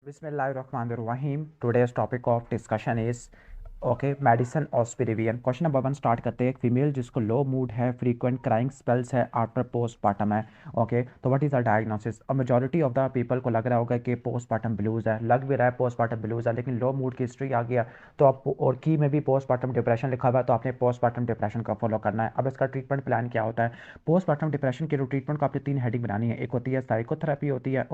Bismillahirrahmanirrahim. Today's topic of discussion is medicine ऑस्पिरिवियन। Question number 1 start करते हैं। एक फीमेल जिसको लो मूड है, फ्रीक्वेंट क्राइंग स्पेल्स है आफ्टर पोस्टपार्टम है। तो व्हाट इज द डायग्नोसिस? अब मेजॉरिटी ऑफ द पीपल को लग रहा होगा कि पोस्टपार्टम ब्लूज है, लग भी रहा है पोस्टपार्टम ब्लूज है, लेकिन लो मूड की हिस्ट्री आ गया तो आप और की में भी पोस्टपार्टम डिप्रेशन लिखा हुआ है, तो आपने पोस्टपार्टम डिप्रेशन का फॉलो करना है। अब इसका ट्रीटमेंट प्लान क्या होता है? पोस्टपार्टम डिप्रेशन के ट्रीटमेंट को आपने 3 हेडिंग बनानी है। एक होती है साइकोथेरेपी होती है,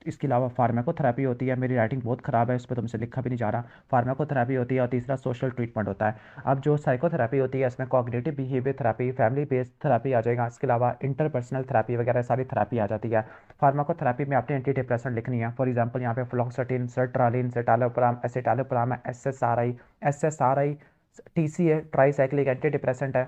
इसके अलावा फार्माकोथेरेपी होती है, मेरी राइटिंग बहुत ख़राब है, इस पर तुमसे लिखा भी नहीं जा रहा। फार्माकोथेरेपी होती है और तीसरा सोशल ट्रीटमेंट होता है। अब जो साइकोथेरेपी होती है इसमें cognitive behaviour therapy, family based therapy आ जाएगा, इसके अलावा इंटरपर्सनल थेरेपी वगैरह सारी थेरेपी आ जाती है। फार्माकोथेरेपी में आपने एंटी डिप्रेसेंट लिखनी है। फॉर एग्जांपल यहाँ पे फ्लोक्सेटिन, सर्ट्रालिन, सेटालोप्राम, एसिटालोप्राम है, एसएसआरआई, टीसी है, ट्राईसाइक्लिक एंटी डिप्रेसेंट है,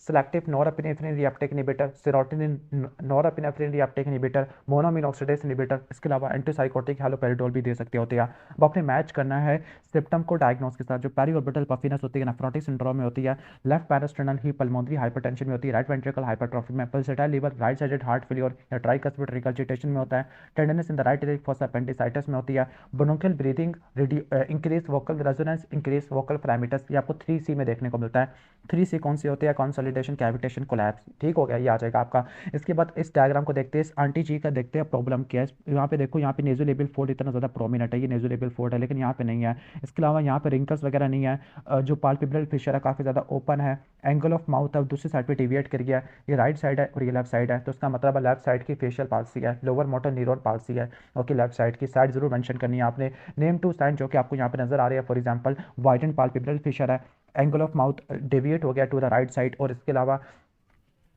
selective norepinephrine reuptake inhibitor, serotonin norepinephrine reuptake inhibitor, monoamine oxidase inhibitor, इसके अलावा एंटीसाइकोटिक हैलोपेरिडोल भी दे सकते होते हैं। अब आपने मैच करना है सिम्टम को डायग्नोस के साथ। जो पेरीऑर्बिटल पफिनेस होती है नेफ्रोटिक सिंड्रोम में होती है, लेफ्ट पैरास्टर्नल ही पल्मोनरी हाइपरटेंशन में होती है, राइट वेंट्रिकल हाइपरट्रॉफी में, pulsatile liver right sided heart failure या ट्राइकस्पिड रिगर्जिटेशन में होता है, tenderness in the right iliac fossa appendicitis में होती है, bronchial breathing, increase vocal resonance, increase vocal parameters, ये आपको 3C में देखने को मिलता है। 3C कौन सी होती है? Consolidation, cavitation, collapse. ठीक हो गया, ये आ जाएगा आपका। इसके बाद इस डायग्राम को देखते हैं, इस आंटी जी का देखते हैं प्रॉब्लम क्या है। यहाँ पे देखो, यहाँ पे नेजोलेबियल फोल्ड इतना ज़्यादा प्रोमिनेंट है, ये नेजोलेबियल फोल्ड है, लेकिन यहाँ पे नहीं है। इसके अलावा यहाँ पे रिंकल्स वगैरह नहीं है। जो पाल्पेब्रल फिशर है काफ़ी ज़्यादा ओपन है। एंगल ऑफ माउथ है दूसरी साइड पे डिविएट कर गया है। ये राइट साइड है और ये लेफ्ट साइड है, तो इसका मतलब है लेफ्ट साइड की फेशियल पाल्सी है, लोअर मोटर न्यूरॉन पाल्सी है। लेफ्ट साइड की साइड जरूर मेंशन करनी है आपने। नेम टू साइन जो कि आपको यहाँ पे नजर आ रही है, for example widen palpebral fissure है, एंगल ऑफ माउथ डेविएट हो गया टू द राइट साइड, और इसके अलावा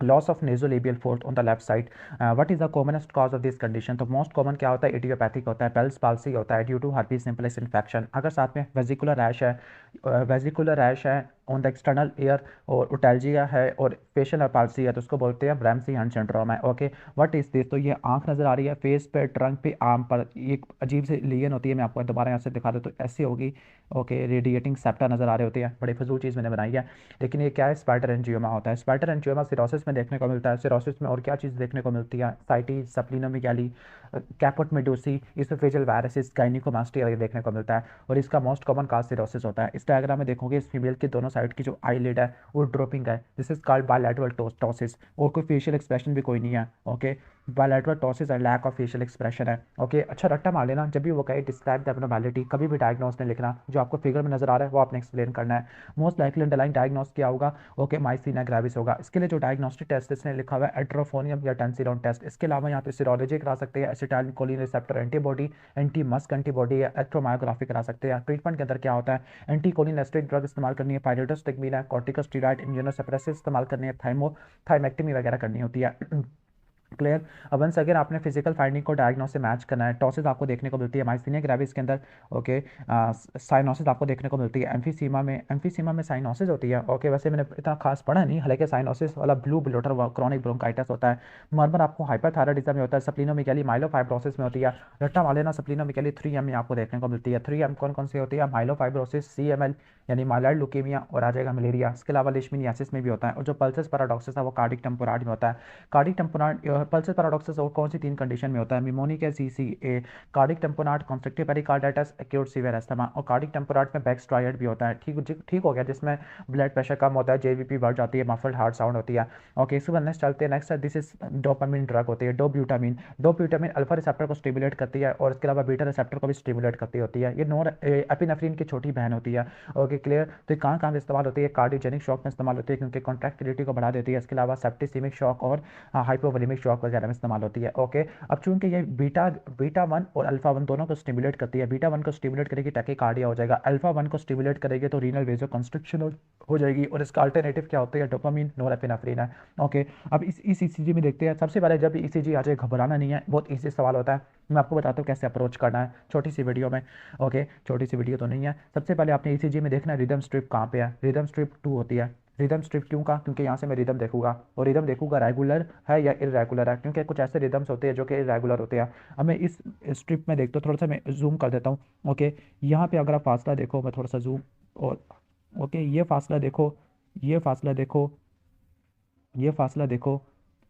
loss of nasolabial fold on the left side. What is the commonest cause of this condition? तो मोस्ट कॉमन क्या होता है? इडियोपैथिक होता है, पेल्स पाल्सी होता है due to herpes simplex infection. अगर साथ में वेजिकुलर रैश है ऑन द एक्सटर्नल ईयर, और ओटैल्जिया है और फेशियल पाल्सी है, तो उसको बोलते हैं ब्रैमसी हंट सिंड्रोम है। What is this? तो ये आंख नजर आ रही है, फेस पे, ट्रंक पे, आर्म पर एक अजीब सी लीजन होती है। मैं आपको दोबारा यहाँ से दिखा दूँ तो ऐसी होगी। रेडिएटिंग सेप्टा नजर आ रहे होते हैं, बड़ी फजूल चीज़ मैंने बनाई है, लेकिन ये क्या है? स्पाइडर एंजियोमा होता है। स्पाइडर एंजियोमा सिरोसिस में देखने को मिलता है। सिरोसिस में और क्या चीज़ देखने को मिलती है? साइटिस, सप्लीनोमेगाली, कैपोट मेडोसी, इसोफेजियल वायरसिस, गायनिकोमास्टिया ये देखने को मिलता है, और इसका मोस्ट कॉमन काज सिरोसिस होता है। इस डायग्राम में देखोगे इस फीमेल की दोनों साइड की जो आईलिड है वो ड्रॉपिंग है, this is called bilateral ptosis, और कोई फेशियल एक्सप्रेशन भी कोई नहीं है। बायलैटरल टोसिस है, लैक ऑफ फेशियल एक्सप्रेशन है। अच्छा, रट्टा मार लेना जब भी वो कहे डिस्क्राइब द एब्नॉर्मैलिटी, कभी भी डायग्नोस नहीं लिखना, जो आपको फिगर में नजर आ रहा है वो आपने एक्सप्लेन करना है। मोस्ट लाइकली अंडरलाइन डायग्नोस क्या होगा? माइसीना ग्रेविस होगा। इसके लिए जो डायग्नोस्टिक टेस्ट इसने लिखा हुआ है एट्रोफोनियम या टेंसिलोन टेस्ट। इसके अलावा यहाँ पे सीरोलॉजी करा सकते हैं, acetyl choline receptor antibody, anti Musk antibody या इलेक्ट्रोमायोग्राफी करा सकते हैं। ट्रीटमेंट के अंदर क्या होता है? एंटी कोलिनेस्टेरिक ड्रग इस्तेमाल करनी है, पायरिडोस्टिग्मीन है, कॉर्टिकोस्टेरॉइड, इम्यूनोसप्रेसिव इस्तेमाल करनी है, थाइमेक्टमी वगैरह करनी होती है। क्लियर। अब वंस अगर आपने फिजिकल फाइंडिंग को डायग्नोस से मैच करना है, टॉसिस आपको देखने को मिलती है माइस्थीनिया ग्रेविस के अंदर। ओके। साइनोसिस आपको देखने को मिलती है एम्फीसीमा में साइनोसिस होती है। वैसे मैंने इतना खास पढ़ा नहीं, हालांकि साइनोसिस वाला ब्लू ब्लोटर क्रॉनिक ब्रोंकाइटिस होता है। मर्मर आपको हाइपरथायराइडिज्म में होता है, सप्लीनोमेगाली माइलोफाइब्रोसिस में होती है। रट्टा मालेना सप्लीनोमेगाली 3M में आपको देखने को मिलती है। 3M कौन कौन सी होती है? माइलोफाइब्रोसिस, CML यानी माइलॉइड ल्यूकेमिया, और आ जाएगा मलेरिया। इसके अलावा लिशमिनियासिस में भी होता है, और जो पल्सस पैराडॉक्सिस है वो कार्डिक टेम्पोराड में होता है। कार्डिक टेम्पोराड पल्सर पैराडॉक्सिस और कौन सी 3 कंडीशन में होता है? निमोनिक है, CCA, cardiac tamponade, constrictive pericarditis, acute severe asthma, और कार्डिक टेम्पोराड में बैकस्ट्राइड भी होता है। ठीक हो गया, जिसमें ब्लड प्रेशर कम होता है, JVP बढ़ जाती है, मफल्ड हार्ट साउंड होती है। इसके बाद नेक्स्ट चलते हैं। Next this is dopamine drug होती है, डोब्यूटामिन अल्फा रिसेप्टर को स्टिमुलेट करती है, और इसके अलावा बीटा रिसेप्टर को भी स्टिमुलेट करती होती है। ये नॉर एपिनेफ्रिन की छोटी बहन होती है। क्लियर। तो कहाँ कहाँ इस्तेमाल होती है? कार्डियोजेनिक शॉक में इस्तेमाल होती है, क्योंकि कॉन्ट्रैक्टिलिटी को बढ़ा देती है। इसके अलावा सेप्टिसिमिक शॉक और हाइपोवोलेमिक शॉक वगैरह में इस्तेमाल होती है। अब चूंकि ये बीटा 1 और अल्फा 1 दोनों को स्टिमुलेट करती है। बीटा 1 को स्टिमुलेट करेगी टैकीकार्डिया हो जाएगा, अल्फा 1 को स्टिमुलेट करेगी तो रीनल वेजो कंस्ट्रिक्शन हो जाएगी, और इसका अल्टरनेटिव क्या होता है? डोपामिन नोरेपिनेफ्रिन है। अब इस ECG में देखते हैं। सबसे पहले जब ECG आ जाए घबराना नहीं है, बहुत ईजी सवाल होता है, मैं आपको बताता हूँ कैसे अप्रोच करना है छोटी सी वीडियो में। छोटी सी वीडियो तो नहीं है। सबसे पहले आपने ECG में देखना है रिदम स्ट्रिप कहाँ पे है। रिदम स्ट्रिप 2 होती है। रिदम स्ट्रिप क्यों का? क्योंकि यहाँ से मैं रिदम देखूंगा, और रिदम देखूंगा रेगुलर है या इरेगुलर है, क्योंकि कुछ ऐसे रिदम्स होते हैं जो कि इरेगुलर होते हैं। अब मैं इस स्ट्रिप में देखता हूँ, थोड़ा सा मैं जूम कर देता हूँ। यहाँ पे अगर आप फासला देखो, मैं थोड़ा सा जूम, और ये फासला देखो, ये फासला देखो, ये फासला देखो,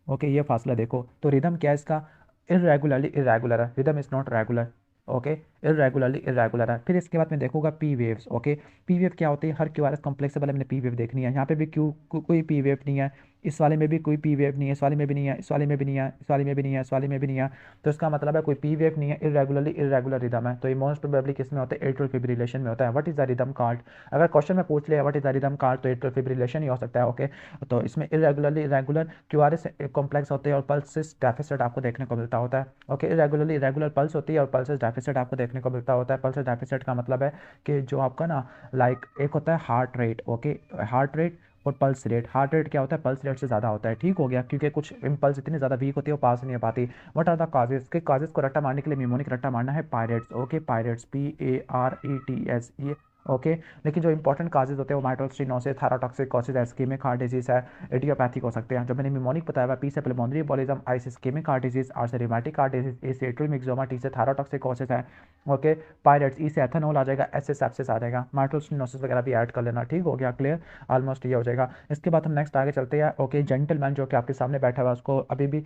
ये फासला देखो, तो रिदम क्या है इसका? इरेगुलरली इरेगुलर है, rhythm is not regular. Okay, irregularly irregular है। फिर इसके बाद मैं देखूंगा P waves. Okay, P wave क्या होती है, हर क्यू आर एस कॉम्प्लेक्स से पहले मैंने पी वेव देखनी है। यहाँ पे भी कोई पी वेव नहीं है, इस वाले में भी कोई पी वेव नहीं है, इस वाले में भी नहीं है, इस वाले में भी नहीं है, इस वाले में भी नहीं है, इस वाले में भी नहीं है। तो इसका मतलब है कोई पी वेव नहीं है, इरेगुलरली इरेगुलर रिदम है। तो ये मोस्ट प्रोबेबली किस में होता है, एट्रियल फिब्रिलेशन में होता है। What is the rhythm called, अगर क्वेश्चन में पूछ लिया what is the rhythm called तो एट्रियल फिब्रिलेशन ही हो सकता है। ओके, तो इसमें irregularly irregular Q R S complex होते हैं और पल्सेस डेफिसिट आपको देखने को मिलता होता है। ओके, इरेगुलरली इरेगुलर पल्स होती है और पल्सेस डेफिसिट आपको देखने को मिलता होता है। पल्सेस डेफिसिट का मतलब है कि जो आपका ना लाइक एक होता है heart rate. Okay, heart rate और पल्स रेट। हार्ट रेट क्या होता है, पल्स रेट से ज़्यादा होता है। ठीक हो गया, क्योंकि कुछ इम्पल्स इतनी ज़्यादा वीक होती है वो पास नहीं हो पाती। व्हाट आर द काजेज, के काजेज को रट्टा मारने के लिए निमोनिक रट्टा मारना है पायरेट्स। ओके, पायरेट्स PARETS ये। ओके, लेकिन जो इंपॉर्टेंट काजेज होते हैं वो माइटोस्टिनोसिस, थायरोटॉक्सिकोसिस, इस्केमिक हार्ट डिजीज है, इडियोपैथिक हो सकते हैं। जब मैंने निमोनिक बताया हुआ, पी से पल्मोनरी एम्बोलिज्म, आई से इस्केमिक हार्ट डिजीज, आर से रिमेटिक हार्ट डिजीज, ए से एट्रियल मिक्सोमा, टी से थायरोटॉक्सिकोसिस है। ओके, पायरेट्स, ई से एथेनॉल आ जाएगा, एस से सेप्सिस आ जाएगा, माइटोस्टिनोसिस वगैरह भी ऐड कर लेना। ठीक हो गया, क्लियर, ऑलमोस्ट ये हो जाएगा। इसके बाद हम नेक्स्ट आगे चलते हैं। ओके, जेंटलमैन जो कि आपके सामने बैठा हुआ है उसको अभी भी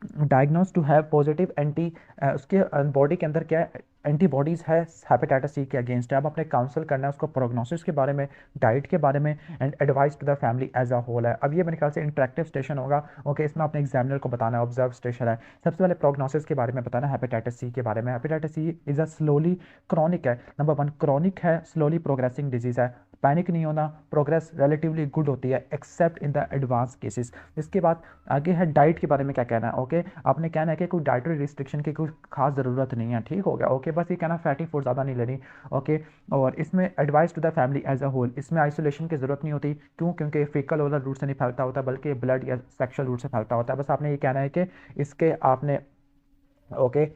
diagnose to have positive anti, उसके बॉडी के अंदर क्या है, एंटीबॉडीज़ है हेपेटाइटिस सी के अगेंस्ट है। अब अपने काउंसल करना है उसको प्रोग्नोसिस के बारे में, डाइट के बारे में and advice to the family as a whole है। अब ये मेरे ख्याल से इंटरेक्टिव स्टेशन होगा। ओके, इसमें अपने एग्जामिनर को बताना है, ऑब्जर्व स्टेशन है। सबसे पहले प्रोग्नोसिस के बारे में बताना है, हेपेटाइटिस सी के बारे में। Hepatitis C is a slowly chronic है, नंबर 1 क्रॉनिक है, स्लोली प्रोग्रेसिंग डिजीज़ है। पैनिक नहीं होना, प्रोग्रेस रिलेटिवली गुड होती है except in the advance cases. इसके बाद आगे है डाइट के बारे में क्या कहना है। ओके, आपने कहना है कि कोई डाइटरी रिस्ट्रिक्शन की कोई खास ज़रूरत नहीं है। ठीक हो गया, ओके, बस ये कहना फैटी फूड ज़्यादा नहीं लेनी। ओके, और इसमें advice to the family as a whole, इसमें आइसोलेशन की ज़रूरत नहीं होती। क्यों, क्योंकि फीकल ओरल रूट से नहीं फैलता होता बल्कि ब्लड या सेक्शुअल रूट से फैलता होता है। बस आपने ये कहना है कि इसके आपने ओके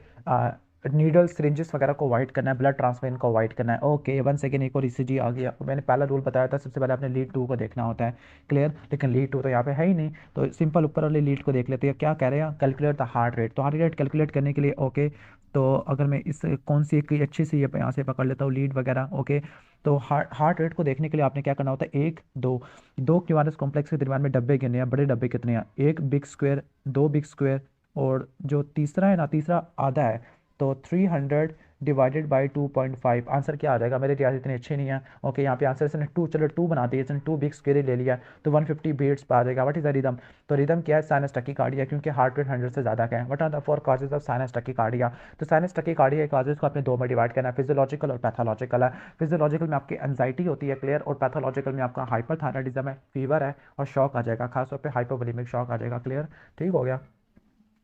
नीडल सिरिंजेस वगैरह को अवॉइड करना है, ब्लड ट्रांसफ्यूजन को अवॉइड करना है। ओके, वन सेकेंड, एक और ECG आ गया। मैंने पहला रूल बताया था, सबसे पहले आपने लीड 2 को देखना होता है, क्लियर, लेकिन लीड 2 तो यहाँ पे है ही नहीं। तो सिंपल ऊपर वाले लीड को देख लेते हैं, क्या कह रहे हैं, कैलकुलेट द हार्ट रेट। तो हार्ट रेट कैलकुलेट करने के लिए ओके, तो अगर मैं इस कौन सी एक अच्छी सी यहाँ से पकड़ लेता हूँ लीड वगैरह। ओके, तो हार्ट रेट को देखने के लिए आपने क्या करना होता है, एक दो दो क्यूआरएस कॉम्प्लेक्स के दरमियान में डब्बे गिनने हैं। बड़े डब्बे कितने हैं, एक बिग स्क्वायर, दो बिग स्क्वायर, और जो तीसरा है ना, तीसरा आधा है। तो 300 डिवाइडेड बाई 2.5, आंसर क्या आ जाएगा, मेरे रियाज इतने अच्छे नहीं है। ओके, यहाँ पे आंसर इसने 2, चलो 2 बना दिए, इसने 2 बिग स्क्वायर ले लिया, तो 150 बीट्स पर आ जाएगा। व्हाट इज द रिदम, तो रिदम क्या है, साइनस टकीकार्डिया, क्योंकि हार्ट रेट 100 से ज़्यादा का है। What are the 4 causes of sinus tachycardia, तो साइनस टकीकार्डिया के काजेज को आपने 2 में डिवाइड करना है, फिजियोलॉजिकल और पैथोलॉजिकल है। फिजियोलॉजिकल में आपकी एंजाइटी होती है, क्लियर, और पैथोलॉजिकल में आपका हाइपरथायराइडिज्म है, फीवर है और शॉक आ जाएगा, खासतौर पर हाइपोवोलेमिक शॉक आ जाएगा, क्लियर, ठीक हो गया।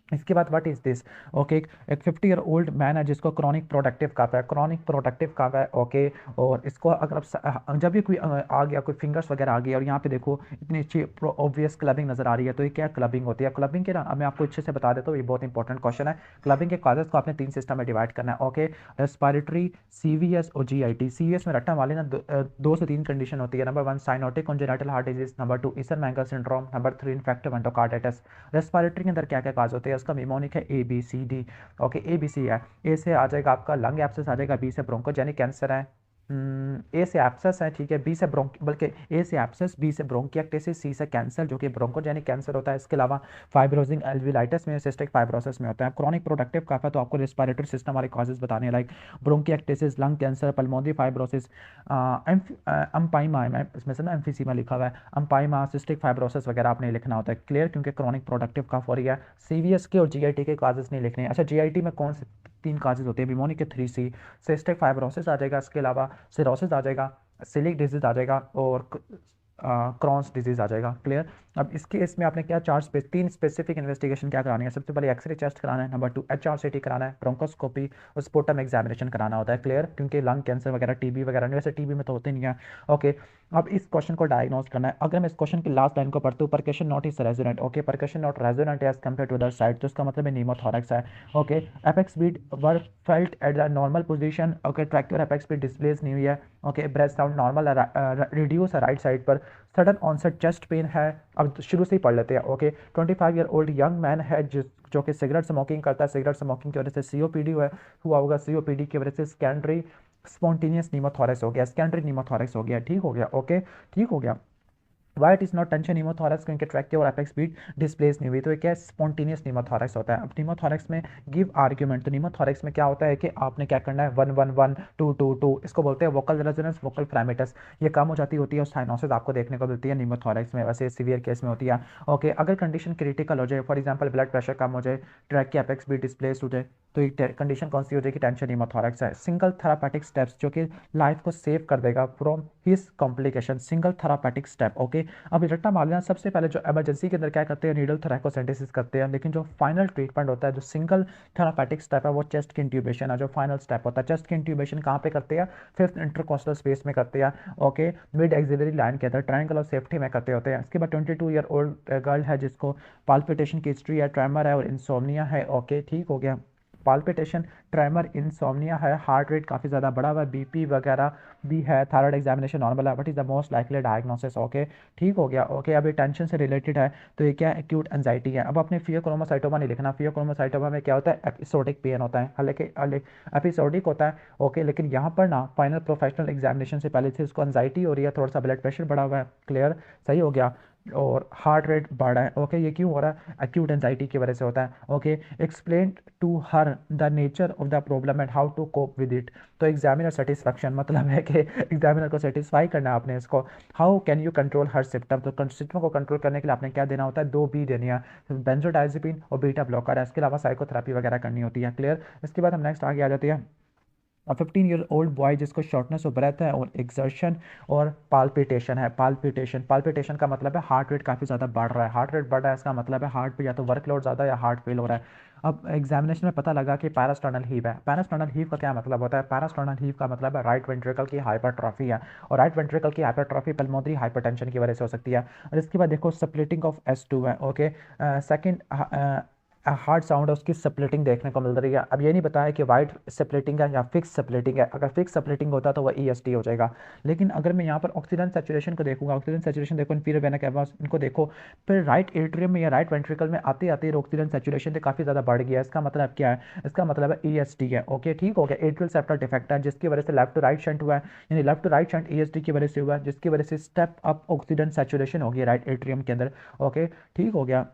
इसके बाद व्हाट इज दिस, ओके, एक 50 ईयर ओल्ड मैन है जिसको क्रॉनिक प्रोडक्टिव कफ है, क्रॉनिक प्रोडक्टिव कफ है। ओके, और इसको अगर आप जब भी कोई आ गया, कोई फिंगर्स वगैरह आ गई और यहाँ पे देखो इतनी अच्छी ऑब्वियस क्लबिंग नजर आ रही है, तो ये क्या क्लबिंग होती है। क्लबिंग के ना मैं आपको अच्छे से बता देता हूँ, ये बहुत इंपॉर्टेंट क्वेश्चन है। क्लबिंग के काजेस को आपने 3 सिस्टम में डिवाइड करना है। ओके, रेस्पिरेटरी, CVS और GIT। CVS में रट्टा वाले ना 2 से 3 कंडीशन होती है। Number 1 cyanotic congenital heart disease, number 2 Eisenmenger syndrome, number 3 infective endocarditis. Respiratory के अंदर क्या क्या काज होते हैं, उसका निमोनिक है ABCD। ओके, ABC है, ए से आ जाएगा आपका लंग एब्सेस आ जाएगा, बी से ब्रोंकोजेनिक कैंसर है, ए से एब्सेस है, ठीक है, बी से बल्कि ए से एब्सेस, बी से ब्रोंकिएक्टिसिस, सी से कैंसर जो कि ब्रोंकोजेनिक कैंसर होता है। इसके अलावा फाइब्रोजिंग एल्विलाइटिस में, सिस्टिक फाइब्रोसिस में होता है। क्रॉनिक प्रोडक्टिव कफ है तो आपको रेस्पिरेटरी सिस्टम वाले कॉजेज बताने हैं, like bronchiectasis, lung cancer, pulmonary fibrosis, empyema, इसमें से ना एम्फीसीमा लिखा हुआ है, अम्पाइमा, सिस्टिक फाइब्रोसिस वगैरह आपने लिखना होता है, क्लियर, क्योंकि क्रॉनिक प्रोडक्टिव कफ हो रही है। CVS के और GIT के काजेज नहीं लिखने हैं। अच्छा, GIT में कौन से 3 काजेज होते हैं, निमोनिक के 3C, सिस्टिक फाइब्रोसिस आ जाएगा, इसके अलावा सिरोसिस आ जाएगा, सिलिक डिजीज आ जाएगा और क्रॉन्स डिजीज आ जाएगा, क्लियर। अब इसके इसमें आपने क्या 3 स्पेसिफिक इन्वेस्टिगेशन क्या करानी है, सबसे पहले एक्सरे चेस्ट कराना है, नंबर 2 HRCT कराना है, ब्रोंकोस्कोपी और स्पोटम एग्जामिनेशन कराना होता है, क्लियर, क्योंकि लंग कैंसर वगैरह, TB वगैरह नहीं, वैसे TB में तो होते नहीं है। ओके, अब इस क्वेश्चन को डायग्नोज करना है। अगर मैं इस क्वेश्चन की लास्ट लाइन को पढ़ता हूँ, percussion note is resonant. Okay, percussion note resonant as compare to other side, तो इसका मतलब है नीमोथोरैक्स है। Okay, apex beat were felt at the normal position. Okay, ट्रैक्टर एपेक्स बीट डिस्प्लेस नहीं हुई है। Okay, breath sound normal reduce है राइट साइड पर। सडन ऑनसेट चेस्ट पेन है। अब शुरू से ही पढ़ लेते हैं। Okay, 25 year old young man है जो कि सिगरेट स्मोकिंग करता है, सिगरेट स्मोकिंग की वजह से COPD हुआ होगा, COPD की वजह से सेकेंडरी स्पॉन्टेनियस नीमोथोरैक्स हो गया, सेकेंडरी नीमोथोरैक्स हो गया, ठीक हो गया। ओके, ठीक हो गया। Why it is not tension pneumothorax, क्योंकि ट्रैकिया और एपेक्स बीट डिस्प्लेस नहीं हुई, तो ये क्या स्पॉन्टेनियस नीमोथोरैक्स होता है। अब नीमोथोरैक्स में गिव आर्ग्यूमेंट, तो नीमोथोरैक्स में क्या होता है कि आपने क्या करना है 1 1 1 2 2 2, इसको बोलते हैं वोकल रेजोनेंस वोकल फ्रैमेटस, ये कम हो जाती होती है और साइनोसिस आपको देखने को मिलती है नीमोथोरैक्स में, वैसे सीवियर केस में होती है। ओके, अगर कंडीशन क्रिटिकल हो जाए, फॉर एग्जांपल ब्लड प्रेशर कम हो जाए, ट्रैकिया एपेक्स बीट डिस्प्लेस हो जाए, तो ये कंडीशन कौन सी हो जाएगी, टेंशन नीमोथोरैक्स है। सिंगल थेरापेटिक स्टेप्स जो कि लाइफ को सेव कर देगा from his complication, single therapeutic step. Okay, अब रट्टा मार लेना, सबसे पहले जो इमरजेंसी के अंदर क्या करते हैं, नीडल थोरैकोसेंटेसिस करते हैं, लेकिन जो फाइनल ट्रीटमेंट होता है, जो सिंगल थेरापेटिक स्टेप है, वो चेस्ट की इंट्यूबेशन है, जो फाइनल स्टेप होता है। चेस्ट की इंट्यूबेशन कहाँ पे करते हैं, फिफ्थ इंटरकोस्टल स्पेस में करते हैं। ओके, मिड एक्सिलरी लाइन के अंदर ट्रायंगल ऑफ सेफ्टी में करते होते हैं। इसके बाद 22 ईयर ओल्ड गर्ल है जिसको पाल्पिटेशन की हिस्ट्री है, ट्रेमर है और इंसोम्निया है। ओके, ठीक हो गया, पाल्पिटेशन, ट्रेमर, इंसोम्निया है, हार्ट रेट काफ़ी ज़्यादा बढ़ा हुआ है, बीपी वगैरह भी है, थायराइड एग्जामिनेशन नॉर्मल है, what is the most likely diagnosis. Okay, ठीक हो गया। ओके, अब ये टेंशन से रिलेटेड है, तो ये क्या एक्यूट एंजाइटी है। अब अपने फियोक्रोमोसाइटोमा नहीं लिखना, फियोक्रोमोसाइटोमा में क्या होता है, एपिसोडिक पेन होता है, हालांकि एपिसोडिक होता है। ओके, लेकिन यहाँ पर ना फाइनल प्रोफेशनल एग्जामिनेशन से पहले से उसको एंजाइटी हो रही है, थोड़ा सा ब्लड प्रेशर बढ़ा हुआ है, क्लियर, सही हो गया, और हार्ट रेट बढ़ा है। ओके, ये क्यों हो रहा है, एक्यूट एंजाइटी की वजह से होता है। Okay, explain to her the nature of the problem and how to cope with it, तो एग्जामिनर सेटिस्फैक्शन मतलब है कि एग्जामिनर को सेटिस्फाई करना है आपने इसको। How can you control her symptom, तो सिम्टम को कंट्रोल करने के लिए आपने क्या देना होता है, 2 बी देनी है, बेंजोडाइजेपिन और बीटा ब्लॉकर है, इसके अलावा साइकोथेरेपी वगैरह करनी होती है, क्लियर। इसके बाद हम नेक्स्ट आगे आ जाती है, और 15 ईयर ओल्ड बॉय जिसको शॉर्टनेस ऑफ ब्रेथ है और एक्सर्शन और पाल्पिटेशन है। पाल्पिटेशन, पाल्पिटेशन का मतलब है हार्ट रेट काफ़ी ज़्यादा बढ़ रहा है, हार्ट रेट बढ़ रहा है इसका मतलब है हार्ट पे या तो वर्कलोड ज़्यादा या हार्ट फेल हो रहा है। अब एग्जामिनेशन में पता लगा कि पैरास्टर्नल हीव है। पैरास्टर्नल हीव का क्या मतलब होता है, पैरास्टर्नल हीव का मतलब है राइट वेंट्रिकल की हाइपरट्रॉफी है, और राइट वेंट्रिकल की हाइपरट्रॉफी पल्मोनरी हाइपरटेंशन की वजह से हो सकती है। और इसके बाद देखो स्प्लिटिंग ऑफ S2 है। ओके, सेकंड हार्ड साउंड है उसकी स्प्लिटिंग देखने को मिल रही है। अब ये नहीं बताया कि वाइड स्प्लिटिंग है या फिक्स स्प्लिटिंग है, अगर फिक्स स्प्लिटिंग होता तो वह EST हो जाएगा। लेकिन अगर मैं यहाँ पर ऑक्सीजन सैचुरेशन को देखूंगा, ऑक्सीजन सैचुरेशन देखो, इंफीरियर वेना कैवा इनको देखो, फिर राइट एट्रियम में या राइट वेंट्रिकल में आते आते ऑक्सीजन सैचुरेशन तो काफ़ी ज़्यादा बढ़ गया है। इसका मतलब क्या है, इसका मतलब है EST है। ओके, ठीक हो गया, एट्रियल सेप्टल डिफेक्ट है जिसकी वजह से लेफ्ट टू राइट शंट हुआ है, यानी left to right shunt EST की वजह से हुआ है, जिसकी वजह से स्टेप अप ऑक्सीजन सैचुरेशन हो गई राइट एट्रियम के अंदर। ओके, ठीक हो गया।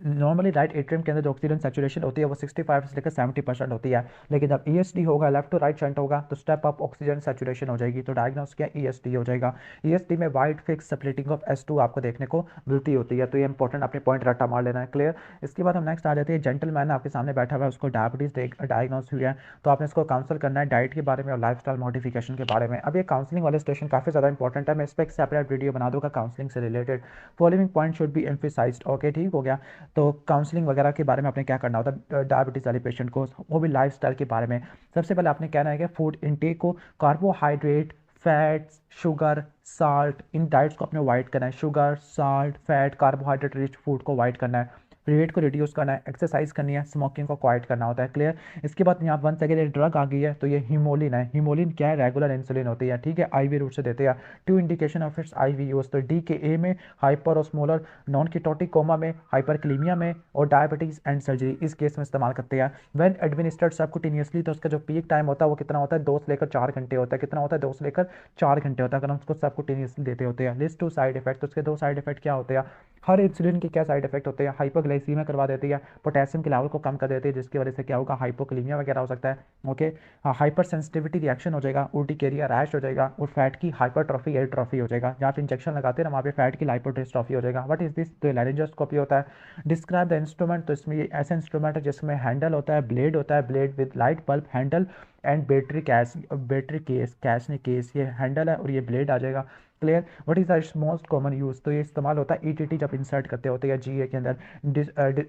नॉर्मली राइट एट्रियम के अंदर जो ऑक्सीजन सैचुरेशन होती है वो 65 से लेकर 70% होती है, लेकिन जब ESD होगा, लेफ्ट टू राइट शंट होगा, तो स्टेप अप ऑक्सीजन सैचुरेशन हो जाएगी, तो डायग्नोस क्या ESD हो जाएगा। ESD में wide fix splitting of S2 आपको देखने को मिलती होती है, तो ये इंपॉर्टेंट अपने पॉइंट रट्टा मार लेना है, क्लियर। इसके बाद हम नेक्स्ट आ जाते हैं, जेंटलमैन आपके सामने बैठा हुआ है, उसको डायबिटीज डायग्नोस हुई है, तो आपने इसको काउंसल करना है डाइट के बारे में और लाइफस्टाइल मॉडिफिकेशन के बारे में। अब ये काउंसलिंग वाले स्टेशन काफ़ी ज़्यादा इंपॉर्टेंट है, मैं इस पर एक सेपरेट वीडियो बना दूंगा काउंसलिंग से related. Following point should be emphasised. Okay, ठीक हो गया। तो काउंसलिंग वगैरह के बारे में आपने क्या करना होता है डायबिटीज़ वाले पेशेंट को, वो भी लाइफस्टाइल के बारे में। सबसे पहले आपने कहना है कि फूड इनटेक को कार्बोहाइड्रेट, फैट्स, शुगर, साल्ट, इन डाइट्स को अपने अवॉइड करना है, sugar, salt, fat, carbohydrate rich food को अवॉइड करना है, वेट को रिड्यूस करना है, एक्सरसाइज करनी है, स्मोकिंग को क्वाइट करना होता है, क्लियर। इसके बाद यहाँ वन सेकेंड एक ड्रग आ गई है, तो ये हीमोलिन है। हीमोलिन क्या है, रेगुलर इंसुलिन होती है, ठीक है, IV रूट से देते हैं। Two indication of its IV use, तो DKA में hyper osmolar non ketotic coma में, हाइपरक्लीमिया में और डायबिटीज एंड सर्जरी इस केस में इस्तेमाल करते हैं। व्हेन एडमिनिस्टर्ड सबकुटेनियसली, तो उसका जो पीक टाइम होता है वो कितना होता है, 2 से लेकर 4 घंटे होता है। कितना होता है, 2 से लेकर 4 घंटे होता है, अगर हम उसको सबकुटेनियसली देते होते हैं। लिस्ट 2 साइड इफेक्ट, तो उसके 2 साइड इफेक्ट क्या होते हैं, हर इंसुलिन के क्या साइड इफेक्ट होते हैं, हाइपोग्लाइसीमिया करवा देती है, पोटेशियम के लेवल को कम कर देती है, जिसकी वजह से क्या होगा, हाइपोक्लीमिया वगैरह हो सकता है। ओके, हाइपर सेंसिटिविटी रिएक्शन हो जाएगा, उर्टिकेरिया रैश हो जाएगा, और फैट की हाइपरट्रॉफी एट्रॉफी हो जाएगा, जहाँ पे इंजेक्शन लगाते हैं ना वहाँ पे फैट की हाइपरट्रॉफी हो जाएगा। व्हाट इज दिस, तो लैरिंजोस्कोपी होता है। डिस्क्राइब द इंस्ट्रूमेंट, तो इसमें ये ऐसा इंस्ट्रूमेंट है जिसमें हैंडल होता है, ब्लेड होता है, blade with light bulb handle and battery case, cash ने केस, ये हैंडल है और ये ब्लेड आ जाएगा, clear. What is the most common use, तो ये इस्तेमाल होता है ETT जब इंसर्ट करते होते हैं GA के अंदर।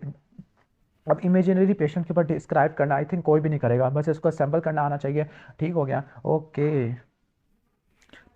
अब इमेजिनरी पेशेंट के ऊपर डिस्क्राइब करना आई थिंक कोई भी नहीं करेगा, बस इसको असेंबल करना आना चाहिए, ठीक हो गया। ओके,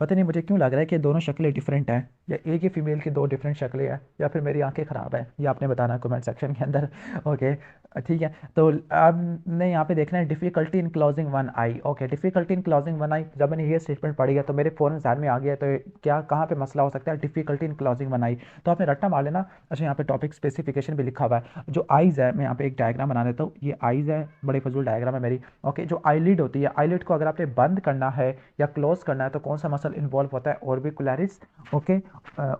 पता नहीं मुझे क्यों लग रहा है कि दोनों शक्लें डिफरेंट हैं, या एक ही फीमेल की 2 डिफरेंट शक्लें हैं, या फिर मेरी आंखें ख़राब है, ये आपने बताना कमेंट सेक्शन के अंदर। ओके, ठीक है। तो अब मैं यहाँ पे देखना है difficulty in closing one eye. Okay, difficulty in closing one eye, जब मैंने ये स्टेटमेंट पढ़ी है तो मेरे फ़ौरन ध्यान में आ गया, तो क्या कहाँ पे मसला हो सकता है, डिफ़िकल्टी इन क्लोजिंग वन आई, तो आपने रट्टा मार लेना। अच्छा, यहाँ पे टॉपिक स्पेसिफिकेशन भी लिखा हुआ है। जो आइज़ है, मैं यहाँ पे एक डायग्राम बना देता हूँ, ये आइज़ है, बड़े फजूल डायग्राम है मेरी। ओके, जो आईलिड होती है, आईलिड को अगर आपने बंद करना है या क्लोज करना है तो कौन सा मसल मसल इन्वॉल्व होता है ऑर्बिकुलरिस, ओके,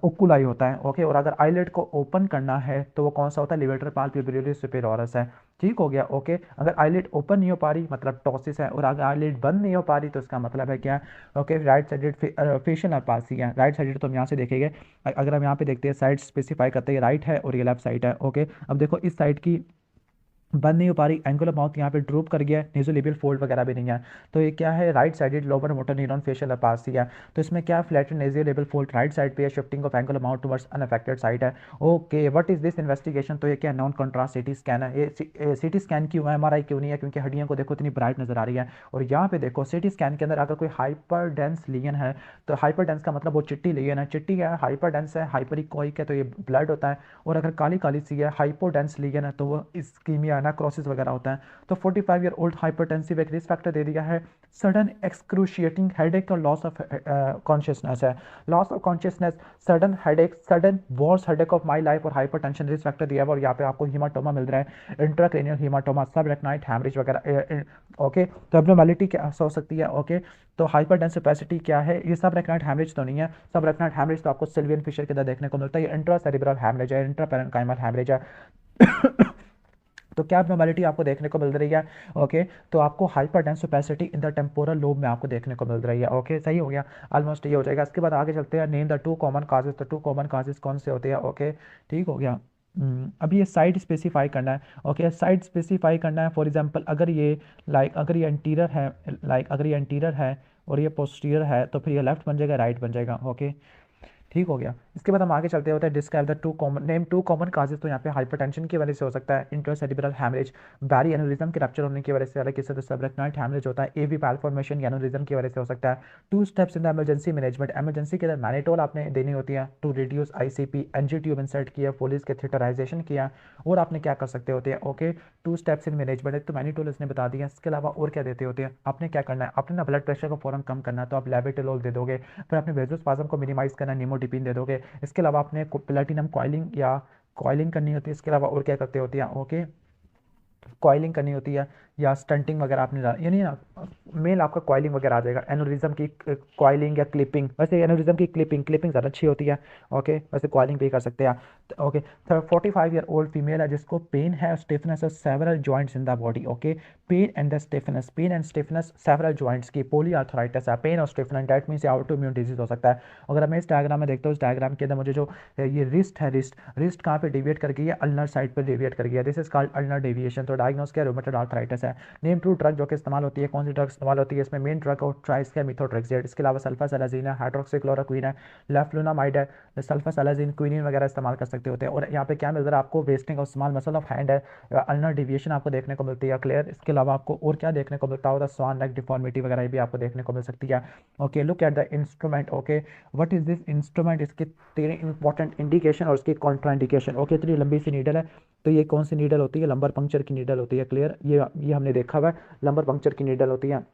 ओकुलाई होता है, ओके। और अगर आईलेट को ओपन करना है तो वो कौन सा होता है, लिवेटर पाल्पेब्रियोलिस सुपेरियोरिस है, ठीक हो गया, ओके। अगर आईलेट ओपन नहीं हो पा रही मतलब टॉसिस है, और अगर आईलेट बंद नहीं हो पा रही तो इसका मतलब है क्या, okay, right sided facial palsy है, राइट साइडेड तो हम यहाँ से देखेंगे। अगर हम यहाँ पे देखते हैं साइड स्पेसिफाई करते हैं, राइट है और ये लेफ्ट साइड है, ओके। अब देखो इस साइड की बंद नहीं हो पा रही, एंगुलर माउथ यहाँ पे ड्रूप कर गया है, नेज़ोलेबियल फोल्ड वगैरह भी नहीं है, तो ये क्या है, right sided lower motor neuron facial palsy है। तो इसमें क्या flatted nasolabial fold right side पे है, shifting of angular mouth towards unaffected side है, okay. What is this investigation, तो ये क्या नॉन कंट्रास्ट सीटी स्कैन है। ये सीटी स्कैन क्यों है, एमआरआई क्यों नहीं है, क्योंकि हड्डियों को देखो इतनी ब्राइट नजर आ रही है। और यहाँ पे देखो सीटी स्कैन के अंदर अगर कोई हाइपर डेंस लीजन है, तो हाइपर डेंस का मतलब वो चिट्टी लीजन है, चिट्टी है, हाइपर डेंस है, हाइपरिकोइक है तो ये ब्लड होता है, और अगर काली काली सी है हाइपोडेंस लीजन है तो वो इस्कीमिया नेक्रोसिस वगैरह होता है। तो 45 ईयर ओल्ड हाइपरटेंसिव एक रिस्क फैक्टर दे दिया है, सडन एक्सक्रूशिएटिंग हेडेक और लॉस ऑफ कॉन्शियसनेस है, loss of consciousness, sudden headache, sudden worse headache of my life और हाइपरटेंशन रिस्क फैक्टर दिया है। और यहाँ पे आपको हीमाटोमा मिल रहा है, इंट्राक्रेनियल हीमाटोमा, सब रेक्नाइट हैमरेज वगैरह, ओके। तो एब्नॉर्मैलिटी क्या हो सकती है, ओके। तो हाइपरटेंसिव कैपेसिटी क्या है, ये सब रेक्नाइट हैमरेज तो नहीं है, सब रेक्नाइट हैमरेज तो आपको सिल्वियन फिशर के अंदर देखने को मिलता है, इंट्रा सेरिब्रल हैमरेज है, इंट्रा पैरेन्काइमल हैमरेज है। तो क्या एब्नॉर्मैलिटी आपको देखने को मिल रही है, ओके। तो आपको हाइपरटेंस opacity in the temporal lobe में आपको देखने को मिल रही है, ओके। सही हो गया, ऑलमोस्ट ये हो जाएगा। इसके बाद आगे चलते हैं, name the two common causes, तो टू कॉमन काजेस कौन से होते हैं, ओके, ठीक हो गया। अभी ये साइड स्पेसिफाई करना है, ओके, साइड स्पेसिफाई करना है। फॉर एग्जांपल अगर ये अगर ये एंटीरियर है, अगर ये एंटीरियर है और ये पोस्टीरियर है तो फिर ये लेफ्ट बन जाएगा, राइट बन जाएगा, ओके, ठीक हो गया। इसके बाद हम आगे चलते होते हैं, describe the two common, name two common causes, तो यहाँ पे हाइपरटेंशन की वजह से हो सकता है, इंट्रासेरिब्रल हैमरेज, बैरी एन्युरिज्म के रप्चर होने की वजह से, अलग किसी तो सबरेक्नाइट हैमरेज होता है, एवी मालफॉर्मेशन एन्युरिज्म की वजह से हो सकता है। Two steps in the emergency management, emergency के अंदर मैनिटोल आपने देनी होती है to reduce ICP, NG tube insert किया, फोलिस के थिटराइजेशन किया, और आपने क्या कर सकते होते हैं, okay. To steps in management, तो मैनिटोल इसने बता दिया, इसके अलावा और क्या देते होते हैं, आपने क्या करना है, आपने ना ब्लड प्रेशर को फौरन कम करना है तो आप लेविटिलोल दे दोगे, फिर आपने वेजोस्पाज्म को मिनिमाइज करना है, निमोडिपिन दे दोगे। इसके अलावा आपने प्लेटिनम कॉइलिंग या कॉइलिंग करनी होती है, इसके अलावा और क्या करते होती है, ओके, कॉइलिंग करनी होती है या स्टंटिंग वगैरह आपने यानी ना मेल आपका कॉइलिंग वगैरह आ जाएगा, एनोरिज्म की कॉइलिंग या क्लिपिंग, वैसे एनोरिज्म की क्लिपिंग ज़्यादा अच्छी होती है, ओके, वैसे कॉइलिंग भी कर सकते हैं, ओके। 45 ईयर ओल्ड फीमेल है जिसको पेन है, स्टिफनेस है several joints in the body, okay, pain and stiffness several joints की, पोली आर्थराइटिस है, पेन और stiffness, that means autoimmune disease हो सकता है। अगर मैं इस डायग्राम में देखता हूँ, इस डायग्राम के अंदर मुझे जो ये रिस्ट है, रिस्ट कहाँ पे डेविएट कर गई है, अल्नर साइड पर डेविएट कर गया, this is called ulnar deviation. तो डायग्नोस क्या, रूमेटॉइड आर्थराइटिस है। नेम टू ड्रग जो कि इस्तेमाल होती है, कौन सी ड्रग इस्तेमाल होती है, इसमें मेन ड्रग और ट्राइस्किया मिथोट्रेक्सेट, इसके अलावा सल्फासालाजीन है, हाइड्रोक्सीक्लोरोक्वीन है, लेफ्लुनामाइड है, सल्फासालाजीन, क्विनिन वगैरह इस्तेमाल कर सकते होते हैं। और यहाँ पे क्या मिल रहा है आपको, wasting of small muscle of hand है, अल्नर डेविएशन आपको देखने को मिलती है, क्लियर। इसके अलावा आपको और क्या देखने को मिलता होगा, स्वान नेक डिफॉर्मिटी वगैरह भी आपको देखने को मिल सकती है, okay. Look at the instrument, okay, what is this instrument, इसके 3 इंपॉर्टेंट इंडिकेशन और इसकी कॉन्ट्राइंडिकेशन, ओके। इतनी लंबी सी नीडल है, तो ये कौन सी नीडल होती है, लंबर पंक्चर की नीडल होती है, क्लियर, ये हमने देखा हुआ है, लंबर पंक्चर की नीडल होती है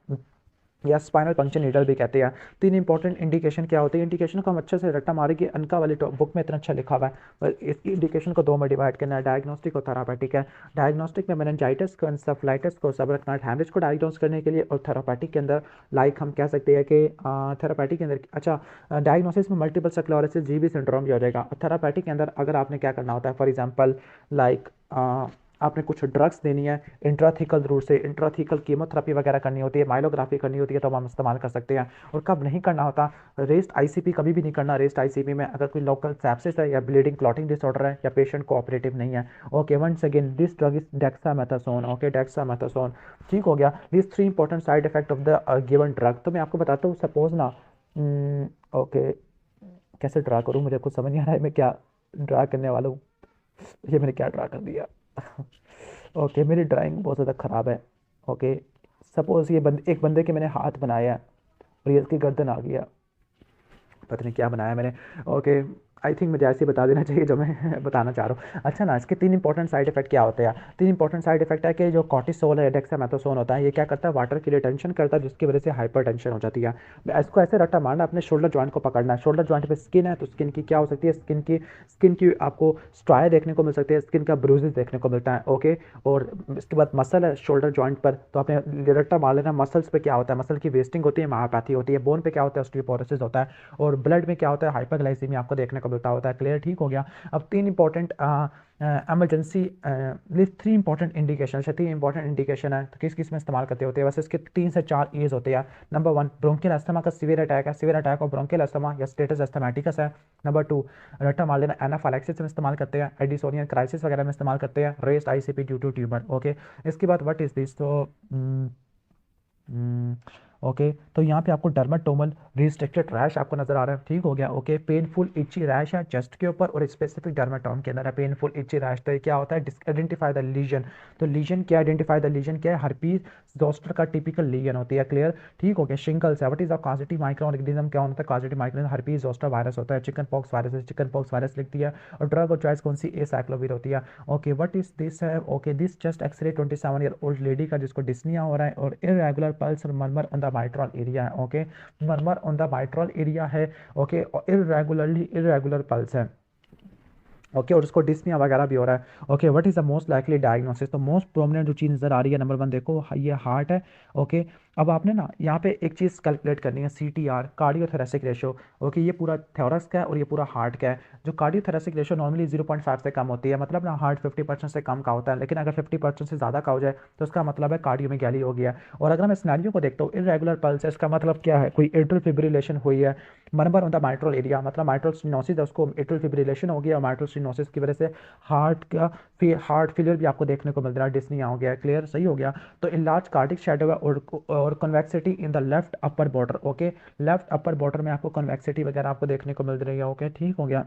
या स्पाइनल पंक्चर नीडल भी कहते हैं। 3 इंपॉर्टेंट इंडिकेशन क्या होती है, इंडिकेशन को हम अच्छे से रट्टा मारे कि अनका वाली बुक में इतना अच्छा लिखा हुआ है, पर इस इंडिकेशन को 2 में डिवाइड करना है, डायग्नोस्टिक और थेरापेटिक है। डायग्नोस्टिक में मेनिंजाइटिस को, एन्सेफलाइटिस को, सबरेक्नाइट हैमरेज को डायग्नोस करने के लिए, और थेरापेटिक के अंदर लाइक हम कह सकते हैं कि थेरापेटिक के अंदर, अच्छा, डायग्नोसिस में मल्टीपल स्क्लेरोसिस जीबी सिंड्रोम भी हो जाएगा। थेरापेटिक के अंदर अगर आपने क्या करना होता है, फॉर एग्जाम्पल लाइक आपने कुछ ड्रग्स देनी है इंट्राथिकल रूट से, इंट्राथिकल कीमोथेरेपी वगैरह करनी होती है, माइलोग्राफी करनी होती है, तो हम इस्तेमाल कर सकते हैं। और कब नहीं करना होता, रेस्ट आईसीपी कभी भी नहीं करना, रेस्ट आईसीपी में अगर कोई लोकल सेप्सिस है या ब्लीडिंग क्लॉटिंग डिसऑर्डर है या पेशेंट कोऑपरेटिव नहीं है, okay. Once again this drug is dexamethasone, okay, dexamethasone, ठीक हो गया। This 3 important side effect of the given drug. तो मैं आपको बताता हूँ, सपोज ना, ओके, कैसे ड्रा करूँ, मुझे कुछ समझ नहीं आ रहा है मैं क्या ड्रा करने वाला हूँ, ये मैंने क्या ड्रा कर दिया। ओके, मेरी ड्राइंग बहुत ज़्यादा ख़राब है, ओके। सपोज़ ये एक बंदे के मैंने हाथ बनाया है और ये इसकी गर्दन आ गया, पता नहीं क्या बनाया मैंने, ओके। आई थिंक मुझे ऐसे ही बता देना चाहिए जो मैं बताना चाह रहा हूँ। अच्छा ना, इसके 3 इंपॉर्टेंट साइड इफेक्ट क्या होते हैं? 3 इंपॉर्टेंट साइड इफेक्ट है कि जो कॉर्टिसोल है, डेक्सामेथासोन होता है, ये क्या करता है, वाटर की रिटेंशन करता है, जिसकी वजह से हाइपर टेंशन हो जाती है। इसको ऐसे रट्टा मारना, अपने शोल्डर जॉइंट को पकड़ना है। शोल्डर जॉइंट पे स्किन है, तो स्किन की क्या हो सकती है, स्किन की आपको स्ट्राई देखने को मिल सकती है, स्किन का ब्रूजेस देखने को मिलता है। ओके, और इसके बाद मसल है शोल्डर जॉइंट पर, तो आपने रट्टा मार लेना। मसल्स पे क्या होता है, मसल की वेस्टिंग होती है, मायोपैथी होती है। बोन पे क्या होता है, ऑस्टियोपोरोसिस होता है। और ब्लड में क्या होता है, हाइपरग्लाइसीमिया आपको देखने को मिलता होता है। क्लियर, ठीक हो गया। अब 3 इंपॉर्टेंट इमरजेंसी, 3 इंपॉर्टेंट इंडिकेशन है, 3 इंपॉर्टेंट इंडिकेशन है, तो किस किस में इस्तेमाल करते होते हैं? वैसे इसके 3 से 4 एज होते हैं। नंबर 1, ब्रोंकियल अस्थमा का सीवियर अटैक है, सीवियर अटैक और ब्रोंकियल अस्थमा या स्टेटस अस्थमेटिकस है। नंबर 2, रट्टा मार लेना, एनाफाइलैक्सिस में इस्तेमाल करते हैं, एडिसोनियन क्राइसिस वगैरह में इस्तेमाल करते हैं, raised ICP due to tumour. Okay, इसके बाद व्हाट इज दिस, तो हम्म, ओके, तो यहाँ पे आपको डर्माटोमल रिस्ट्रिक्टेड रैश आपको नजर आ रहा है, ठीक हो गया। ओके, पेनफुल इची रैश है चेस्ट के ऊपर और स्पेसिफिक डर्माटोम के अंदर है पेनफुल इची रैश। तो ये क्या होता है, आइडेंटिफाई द लीजन। तो लीजन क्या, आइडेंटिफाई द लीजन क्या है, हर्पीज जोस्टर का टिपिकल लीजन होती है। क्लियर, ठीक हो गया। शिंगल्स है, what is the causative micro organism, क्या होता है causative micro, herpes zoster virus होता है। चिकन पॉक्स वायरस है, चिकन पॉक्स वायरस लिख दिया। और ड्रग और चॉइस कौन सी, एसाइक्लोविर होती है। ओके, व्हाट इज दिस है, okay, this chest X-ray 27 year old lady का जिसको डिस्निया हो रहा है और इरेगुलर पल्स और murmur on the mitral area है। Okay, murmur on the mitral area है। ओके, और इरेगुलर पल्स है। ओके, और उसको डिस्निया वगैरह भी हो रहा है। Okay, what is the most likely diagnosis, तो मोस्ट प्रोमिनेंट जो चीज़ नजर आ रही है, नंबर 1 देखो, ये हार्ट है। ओके, अब आपने ना यहाँ पे एक चीज़ कैलकुलेट करनी है, CTR, कार्डियोथोरेसिक रेशो। ओके, ये पूरा थोरस का है और ये पूरा हार्ट का है। जो कार्डियोथोरेसिक रेशो नॉर्मली 0.5 से कम होती है, मतलब ना हार्ट 50% से कम का होता है, लेकिन अगर 50% से ज़्यादा का हो जाए तो उसका मतलब है कार्डियो में गैली हो गया। और अगर मैं सिनेरियो को देखता हूँ, इरेगुलर पल्स है, इसका मतलब क्या है, कोई एट्रियल फिब्रिलेशन हुई है। Murmur on the mitral area, मतलब माइट्रल स्टेनोसिस है, उसको एट्रियल फिब्रिलेशन हो गया और माइट्रल स्टेनोसिस की वजह से हार्ट का हार्ट फेलियर भी आपको देखने को मिल रहा है, डिस्निया हो गया। क्लियर, सही हो गया। तो इन लार्ज कार्डिक शैडो है और convexity in the left upper border. Okay, left upper border में आपको कन्वेक्सिटी वगैरह आपको देखने को मिल रही है। ओके, ठीक हो गया,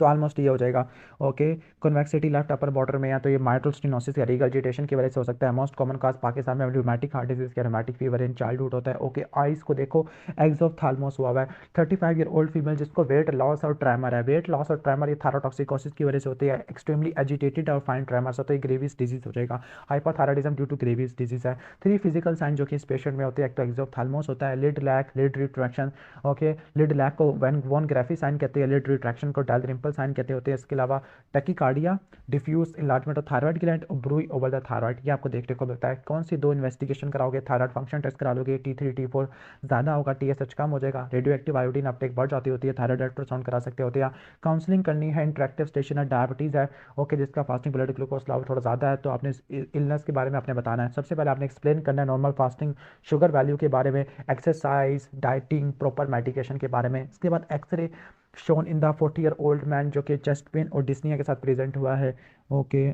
तो ऑलमोस्ट ये हो जाएगा। Okay, convexity left upper border में है, तो ये माइट्रल स्टेनोसिस या रिगर्जिटेशन की वजह से हो सकता है। मोस्ट कॉमन काज पाकिस्तान में रूमेटिक हार्ट डिजीज या रूमेटिक फीवर इन चाइल्डहुड होता है। ओके, आइस को देखो, एक्सोफ्थाल्मोस हुआ है। 35 ईयर ओल्ड फीमेल जिसको वेट लॉस और ट्रैमर है, वेट लॉस और ट्रैमर ये थायरोटॉक्सिकोसिस की वजह से होती है। एक्सट्रीमली एजिटेटेड और फाइन ट्रैमर्स होता है, ग्रेविस डिजीज हो जाएगा। Hypothyroidism due to Graves disease है। 3 फिजिकल साइन जो कि इस पेशेंट में होते हैं, एक तो एक्सोफ्थाल्मोस होता है, lid lag, lid retraction. Okay, lid lag को वॉन ग्राफी साइन कहते हैं, लिड रिट्रैक्शन को डायलरिम्पल साइन कहते होते हैं। इसके अलावा tachycardia, diffuse enlargement of thyroid gland और ब्रूई ओवर द थायराइड, ये आपको देखने को मिलता है। कौन सी 2 इन्वेस्टिगेशन कराओगे, थायराइड फंक्शन टेस्ट करा लोगे, T3 T4 ज़्यादा होगा, TSH कम हो जाएगा, रेडियो एक्टिव आयोडीन अपटेक बढ़ जाती होती है, थायराइड अल्ट्रासाउंड करा सकते होते हैं। काउंसलिंग करनी है, इंटरेक्टिव स्टेशन है, डायबिटीज़ है। ओके, जिसका फास्टिंग ब्लड ग्लूकोज लेवल थोड़ा ज़्यादा है, तो आपने इलनेस के बारे में आपने बताना है। सबसे पहले आपने एक्सप्लेन करना है नॉर्मल फास्टिंग, शुगर वैल्यू के बारे में, एक्सरसाइज, डाइटिंग, प्रॉपर मेडिकेशन के बारे में। इसके बाद X-ray shown in the 40 year old man जो कि चेस्ट पेन और डिस्निया के साथ प्रेजेंट हुआ है। ओके,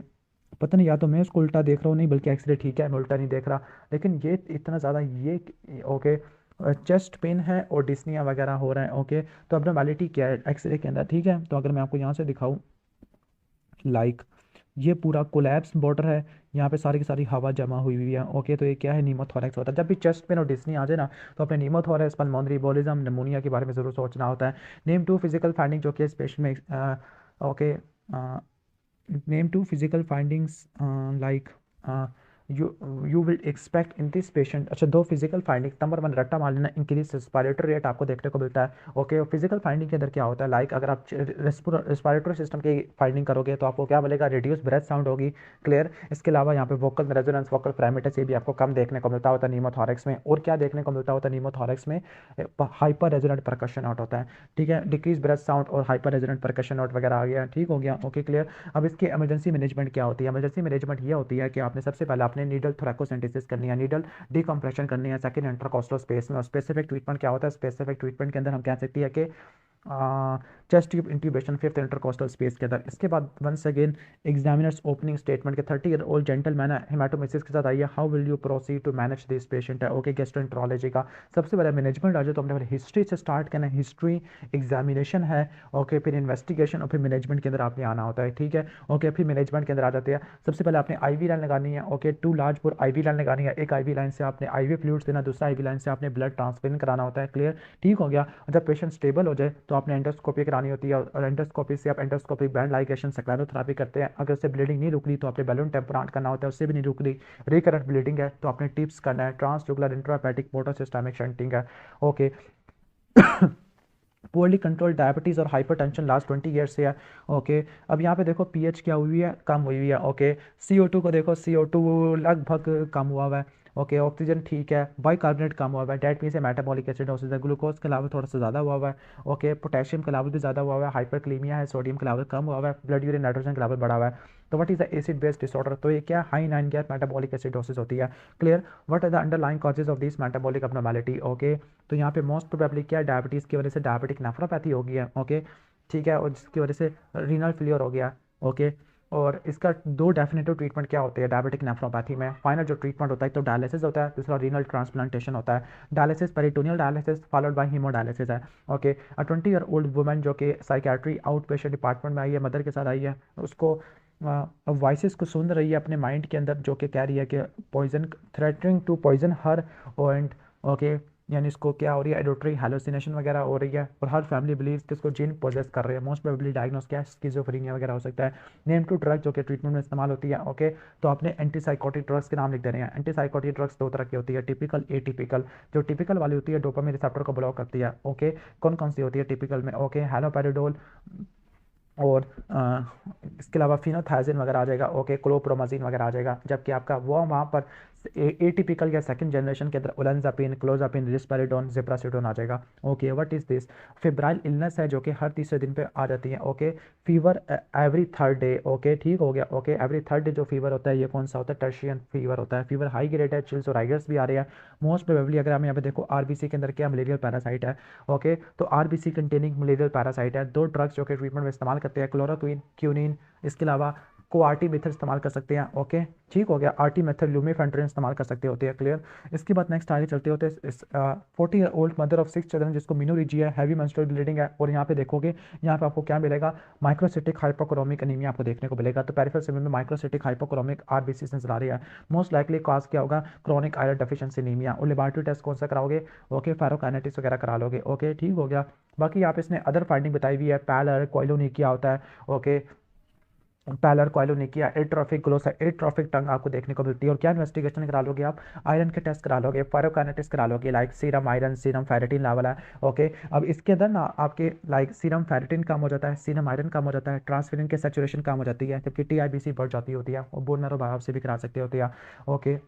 पता नहीं, या तो मैं उसको उल्टा देख रहा हूँ, नहीं बल्कि एक्सरे ठीक है, मैं उल्टा नहीं देख रहा, लेकिन ये इतना ज़्यादा ये, ओके, चेस्ट पेन है और डिस्निया वगैरह हो रहा है। ओके, तो एब्नॉर्मैलिटी क्या है एक्सरे के अंदर, ठीक है, तो अगर मैं आपको यहाँ से दिखाऊँ, लाइक ये पूरा कोलैप्स बॉर्डर है, यहाँ पे सारी की सारी हवा जमा हुई हुई है। ओके, तो ये क्या है, नीमोथोरेक्स होता है। जब भी चेस्ट पेन और डिस्नी आ जाए ना, तो अपने नीमोथोरेक्स, पल्मोनरी एम्बोलिज्म, निमोनिया के बारे में ज़रूर सोचना होता है। नेम 2 फिजिकल फाइंडिंग जो कि इस पेशेंट में, okay, name 2 physical findings like you you will expect in this patient. अच्छा, 2 फिजिकल फाइंडिंग्स, नंबर 1 रट्टा मार लेना, इंक्रीज रेस्पिरेटरी रेट आपको देखने को मिलता है। ओके, और फिजिकल फाइंडिंग के अंदर क्या होता है, लाइक अगर आप रेस्पिरेटरी सिस्टम की फाइंडिंग करोगे तो आपको क्या मिलेगा, रिड्यूस ब्रेथ साउंड होगी। क्लियर, इसके अलावा यहाँ पे वोकल रेजोनेंस, वोकल प्राइमेटस, ये भी आपको कम देखने को मिलता होता है नीमोथोरेक्स में। और क्या देखने को मिलता होता है नीमोथोरेक्स में, हाइपर रेजोनेंट परकशन आउट होता है। ठीक है, डिक्रीज ब्रेथ साउंड और हाइपर रेजोनेंट परकशन आउट वगैरह आ गया, ठीक हो गया। Okay, clear. अब इसकी इमरजेंसी मैनेजमेंट क्या होती है, इमरजेंसी मैनेजमेंट ये होती है कि आपने सबसे पहले आपने नीडल थोरैकोसेंटेसिस करनी है, नीडल डिकम्प्रेशन करनी है सेकंड इंटरकोस्टल स्पेस में। और स्पेसिफिक ट्रीटमेंट क्या होता है, स्पेसिफिक ट्रीटमेंट के अंदर हम कह सकते हैं कि chest tube intubation 5th intercostal space के अंदर। इसके बाद once again examiner's opening statement के 30 ईयर ओल्ड जेंटलमैन है, हेमाटोमेसिस के साथ आइए, how will you proceed to manage this patient है। ओके, गैस्ट्रोएंटरोलॉजी का सबसे पहले मैनेजमेंट आ जाए तो हमने हिस्ट्री से स्टार्ट करना है, हिस्ट्री, एग्जामिनेशन है। ओके, फिर इन्वेस्टिगेशन और फिर मैनेजमेंट के अंदर आपने आना होता है। ठीक है, ओके, फिर मैनेजमेंट के अंदर आ जाते हैं। सबसे पहले आपने IV लाइन लगानी है। Okay, 2 large bore IV line लगानी है, एक IV लाइन से आपने IV फ्लूइड्स देना, दूसरा IV लाइन से आपने ब्लड ट्रांसफर कराना होता है। क्लियर, ठीक हो गया। जब पेशेंट स्टेबल हो जाए तो आपने एंडोस्कोपी करानी होती है, और एंडोस्कोपी से आप एंडोस्कोपिक बैंड लाइगेशन सेक्लेरोथेरेपी करते हैं। अगर उससे ब्लीडिंग नहीं रुक रही तो आपने बैलून टेम्परांट करना होता है, उससे भी नहीं रुक रही, रिकरेंट ब्लीडिंग है तो आपने टिप्स करना है, ट्रांसल्यूकुलर इंट्राहेपेटिक मोटोसिस्टेमिक शंटिंग है। ओके। पोअरली कंट्रोल डायबिटीज़ और हाइपरटेंशन लास्ट 20 ईयर्स से है। ओके। अब यहाँ पे देखो पीएच क्या हुई है, कम हुई है। ओके। CO2 को देखो, CO2 लगभग कम हुआ हुआ है। ओके। ऑक्सीजन ठीक है, बाइकार्बोनेट कम हुआ हुआ है, डेट मीन से मेटाबॉलिक एसिडोसिस है, ग्लूकोज के अलावा थोड़ा सा ज़्यादा हुआ हुआ है। ओके। पोटेशियम के अलावा भी ज़्यादा हुआ हुआ है, हाइपरक्लीमिया है, सोडियम के अलावा कम हुआ हुआ है, ब्लड यूरिन नाइट्रोजन के अलावा बढ़ा हुआ है। तो what is the acid based disorder, तो ये क्या हाई 9 गैस मेटाबॉलिक एसिडोसिस होती है। Clear. What are the underlying causes of this metabolic abnormality। Okay. तो यहाँ पे मोस्ट प्रोबेबली क्या, डायबिटीज़ की वजह से डायबिटिक नेफ्रोपैथी हो गया है। ओके। ठीक है, और जिसकी वजह से रीनल फेलियर हो गया। ओके। और इसका दो डेफिनेटिव ट्रीटमेंट क्या होते हैं डायबिटिक नेफ्रोपैथी में, फाइनल जो ट्रीटमेंट होता है तो डायलिसिस होता है, दूसरा रीनल ट्रांसप्लांटेशन होता है। Dialysis peritoneal dialysis followed by haemodialysis है। ओके। 20 ईयर ओल्ड वुमेन जो कि साइकेट्री आउट पेशेंट डिपार्टमेंट में आई है, मदर के साथ आई है, उसको वॉइसेस को सुन रही है अपने माइंड के अंदर जो कि कह रही है कि poison threatening to poison her and. Okay. यानी इसको क्या हो रही है, एडोटरी हेलुसिनेशन वगैरह हो रही है, और हर फैमिली बिलीव कि इसको जिन पोजेस कर रहे हैं। मोस्ट प्रोबेबली डायग्नोस क्या है, स्किज़ोफ्रेनिया वगैरह हो सकता है। नेम टू ड्रग जो कि ट्रीटमेंट में इस्तेमाल होती है। ओके। तो आपने एंटीसाइकोटिक ड्रग्स के नाम लिख देने हैं। एंटीसाइकोटिक ड्रग्स दो तरह की होती है, टिपिकल, एटिपिकल। जो टिपिकल वाली होती है डोपामिन रिसेप्टर को ब्लॉक करती है। ओके। कौन कौन सी होती है टिपिकल में, ओके, हैलोपेरिडोल, और इसके अलावा फिनोथाइजिन वगैरह आ जाएगा। ओके। क्लोप्रोमाजिन वगैरह आ जाएगा। जबकि आपका वो वहाँ पर एटिपिकल या सेकंड जनरेशन के अंदर ओलेंजापिन, क्लोजापिन, रिस्पेरिडोन, जिप्रासिडोन आ जाएगा। Okay. What is this, febrile illness है जो कि हर तीसरे दिन पे आ जाती है। Okay. Fever every third day. Okay. ठीक हो गया। ओके। एवरी थर्ड डे जो फीवर होता है ये कौन सा होता है, टर्शियन फीवर होता है। फीवर हाई ग्रेड है, चिल्स और राइगर्स भी आ रहे हैं। मोस्ट प्रोबेबली अगर हम यहाँ पे देखो आरबीसी के अंदर क्या मलेरियल पैरासाइट है। ओके। तो आरबीसी कंटेनिंग मलेरियल पैरासाइट है। दो ड्रग्स जो कि ट्रीटमेंट में इस्तेमाल करते हैं, क्लोरोक्विन, क्यूनिन, इसके अलावा कोआर्टी मेथड इस्तेमाल कर सकते हैं। ओके। ठीक हो गया। आर्टी मेथड, लुमेफेंट्रिन इस्तेमाल कर सकते होते हैं। क्लियर। इसके बाद नेक्स्ट आगे चलते होते हैं 40 year old mother of 6 children जिसको मिनोरिजी है, हैवी मेंस्ट्रुअल ब्लीडिंग है, और यहाँ पे देखोगे यहाँ पे आपको क्या मिलेगा, माइक्रोसिटिक हाइपोक्रोमिक एनीमिया आपको देखने को मिलेगा। तो पेरिफेरल सिम्बल में माइक्रोसिटिक हाइपोक्रोमिक आरबीसी नजर आ रही है। मोस्ट लाइकली कॉज क्या होगा, क्रॉनिक आयरन डेफिशिएंसी एनीमिया। और लेबोरेटरी टेस्ट कौन सा कराओगे, ओके, फेरोकाइनेटिक्स वगैरह करा लोगे। ओके। ठीक हो गया। बाकी यहाँ पे इसने अदर फाइंडिंग बताई हुई है, पैलर कोइलोनिकिया होता है। ओके। पैलर कोइलोनिकिया, एट्रोफिक ग्लोसा, एट्रोफिक टंग आपको देखने को मिलती है। और क्या इन्वेस्टिगेशन करा लोगे आप, आयरन के टेस्ट करा लोगे, फेरोकाइनेटिक्स करा लोगे, like serum iron, serum ferritin level है। ओके। अब इसके अंदर ना आपके लाइक सीरम फेरेटिन कम हो जाता है, सीरम आयरन कम हो जाता है, ट्रांसफेरिन की सैचुरेशन कम हो जाती है, जबकि टीआईबीसी बढ़ जाती होती है, और बोन मैरो बायोप्सी भी करा सकते होते हैं। ओके।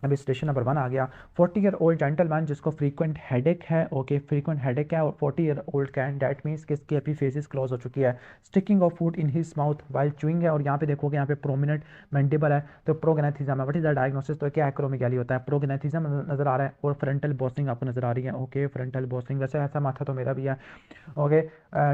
अभी स्टेशन नंबर 1 आ गया। 40 ईयर ओल्ड जेंटलमैन जिसको फ्रीक्वेंट हेडेक है। ओके। फ्रीक्वेंट हेडेक है, और 40 year old can, that means कि इसकी एपीफेसिस क्लोज हो चुकी है। Sticking of food in his mouth while chewing है, और यहाँ पे देखोगे यहाँ पे प्रोमिनेंट मैंडिबल है, तो प्रोगनेथिज्म है। व्हाट इज द डायग्नोसिस, तो क्या एक्रोमेगाली होता है, प्रोगनेथिज्म नजर आ रहा है, और फ्रंटल बॉसिंग आपको नजर आ रही है। ओके। फ्रंटल बॉसिंग, वैसे ऐसा माथा तो मेरा भी है। ओके।